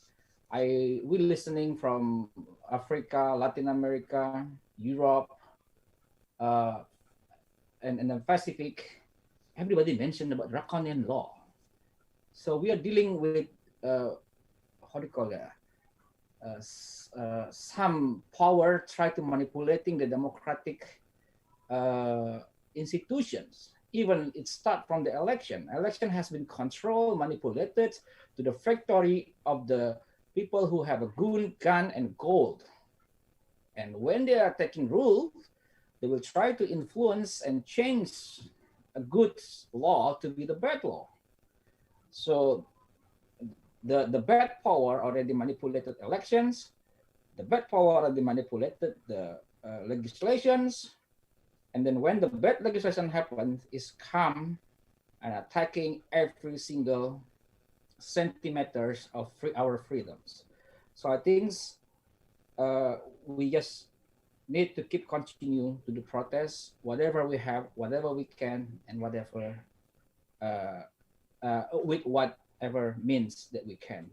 we listening from Africa, Latin America, Europe, and the Pacific. Everybody mentioned about draconian law. So we are dealing with how do you call that? Some power try to manipulating the democratic institutions. Even it start from the election. Election has been controlled, manipulated to the factory of the people who have a gun and gold. And when they are taking rule, they will try to influence and change a good law to be the bad law. So the bad power already manipulated elections. The bad power already manipulated the legislations. And then when the bad legislation happens, is come and attacking every single centimeters of our freedoms. So I think we just need to keep continue to do protests, whatever we have, whatever we can, and whatever with whatever means that we can.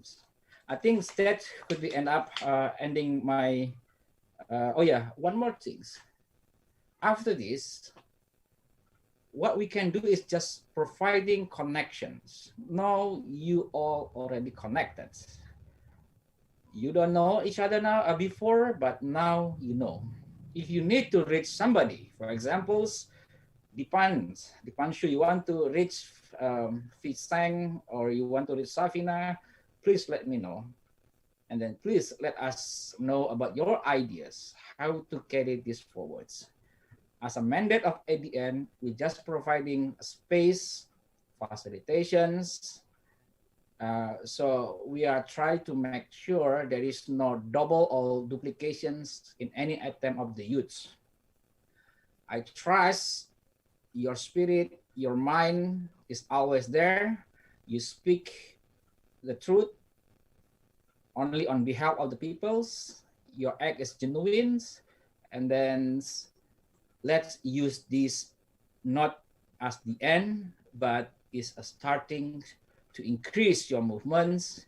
I think that could be ending my Oh yeah, one more thing. After this, what we can do is just providing connections. Now you all already connected. You don't know each other now before, but now you know. If you need to reach somebody, for example, Dipanshu, you want to reach Fitsang or you want to reach Safina, please let me know. And then please let us know about your ideas, how to carry this forwards. As a mandate of ADN, we're just providing space, facilitations. So we are trying to make sure there is no double or duplications in any attempt of the youths. I trust your spirit, your mind is always there. You speak the truth only on behalf of the peoples. Your act is genuine. And then let's use this not as the end, but is a starting to increase your movements,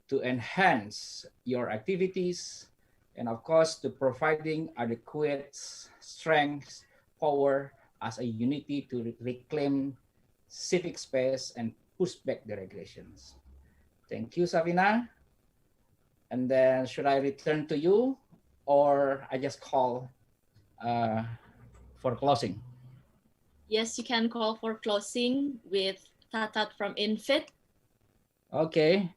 to enhance your activities, and of course, to providing adequate strength, power as a unity to reclaim civic space and push back the regulations. Thank you, Savina. And then should I return to you or I just call for closing? Yes, you can call for closing with Tatat from Infit. Okay.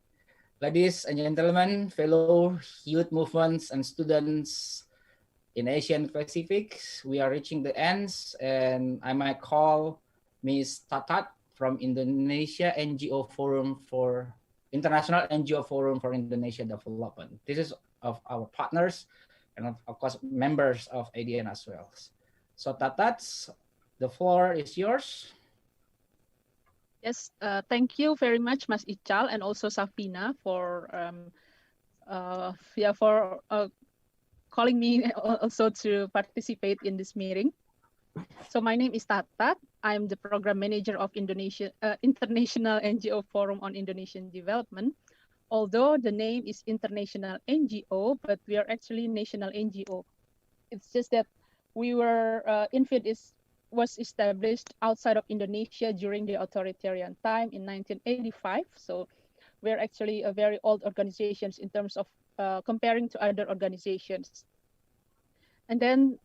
Ladies and gentlemen, fellow youth movements and students in Asian Pacific, we are reaching the ends, and I might call Ms. Tatat from Indonesia NGO Forum for International NGO Forum for Indonesia Development. This is of our partners and of course members of ADN as well. So Tatat, the floor is yours. Yes, thank you very much, Mas Ical, and also Safina for calling me also to participate in this meeting. So my name is Tatat. I'm the program manager of International NGO Forum on Indonesian Development. Although the name is International NGO, but we are actually national NGO. It's just that we were INFID was established outside of Indonesia during the authoritarian time in 1985. So we're actually a very old organizations in terms of comparing to other organizations. And then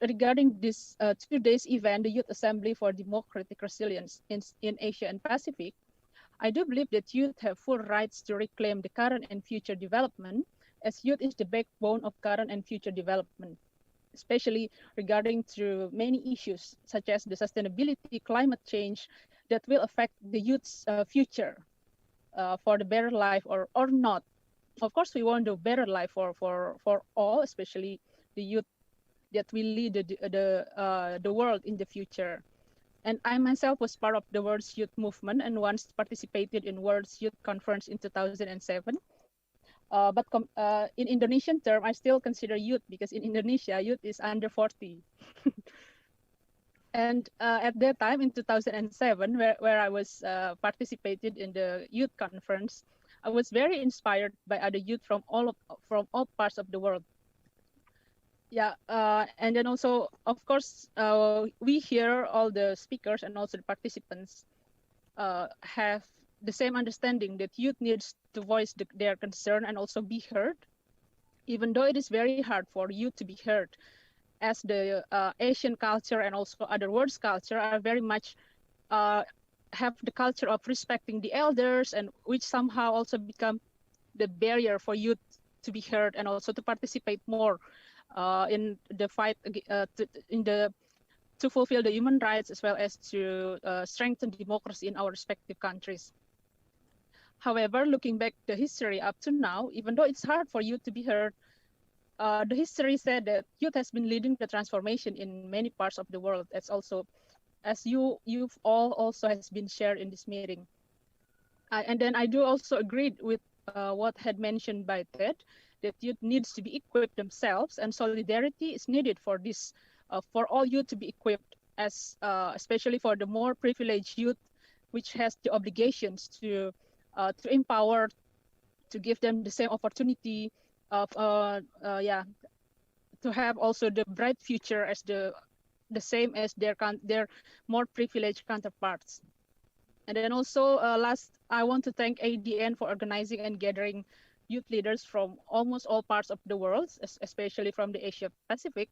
regarding this 2 days event, the Youth Assembly for Democratic Resilience in Asia and Pacific, I do believe that youth have full rights to reclaim the current and future development, as youth is the backbone of current and future development, especially regarding to many issues such as the sustainability, climate change that will affect the youth's future for the better life or not. Of course, we want a better life for all, especially the youth that will lead the world in the future. And I myself was part of the World's Youth Movement and once participated in World's Youth Conference in 2007. But in Indonesian term, I still consider youth because in Indonesia, youth is under 40. And at that time in 2007, where I was participated in the youth conference, I was very inspired by other youth from all parts of the world. Yeah, and then also, of course, we hear all the speakers and also the participants have the same understanding that youth needs to voice their concern and also be heard, even though it is very hard for youth to be heard, as the Asian culture and also other world's culture are very much have the culture of respecting the elders, and which somehow also become the barrier for youth to be heard and also to participate more in the fight to fulfill the human rights as well as to strengthen democracy in our respective countries. However, looking back the history up to now, even though it's hard for youth to be heard, the history said that youth has been leading the transformation in many parts of the world. That's also, as you've all also has been shared in this meeting. And then I do also agree with what had mentioned by Ted, that youth needs to be equipped themselves, and solidarity is needed for this, for all youth to be equipped, as especially for the more privileged youth, which has the obligations to empower, to give them the same opportunity, of yeah, to have also the bright future as the same as their more privileged counterparts. And then also last, I want to thank ADN for organizing and gathering youth leaders from almost all parts of the world, especially from the Asia Pacific,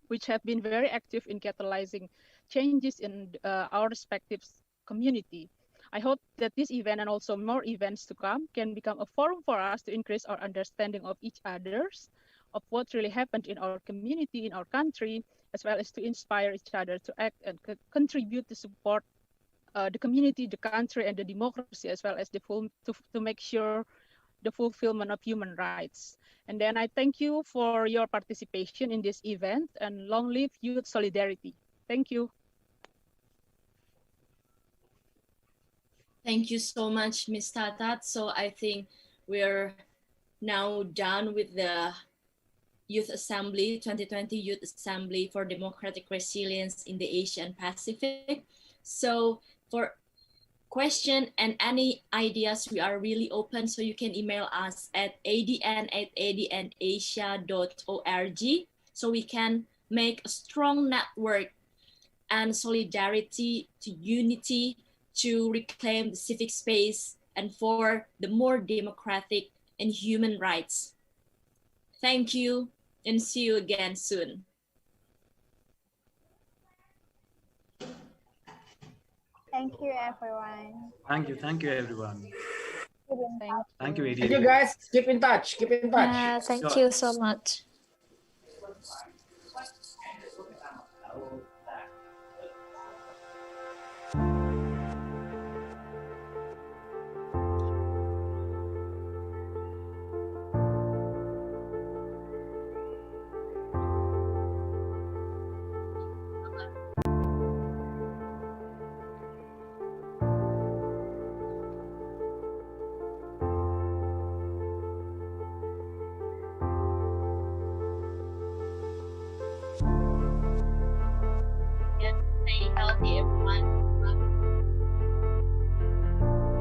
which have been very active in catalyzing changes in our respective community. I hope that this event and also more events to come can become a forum for us to increase our understanding of each other's, of what really happened in our community, in our country, as well as to inspire each other to act and contribute to support the community, the country, and the democracy, as well as to make sure the fulfillment of human rights. And then I thank you for your participation in this event, and long live youth solidarity. Thank you. Thank you so much, Ms. Tatat. So I think we're now done with the Youth Assembly, 2020 Youth Assembly for Democratic Resilience in the Asian Pacific. So for question and any ideas, we are really open. So you can email us at adn@adnasia.org, so we can make a strong network and solidarity to unity to reclaim the civic space and for the more democratic and human rights. Thank you and see you again soon. Thank you, everyone. Thank you, everyone. Thank you, ADN. Thank you, guys. Keep in touch. Keep in touch. Thank you so much. Stay healthy, everyone.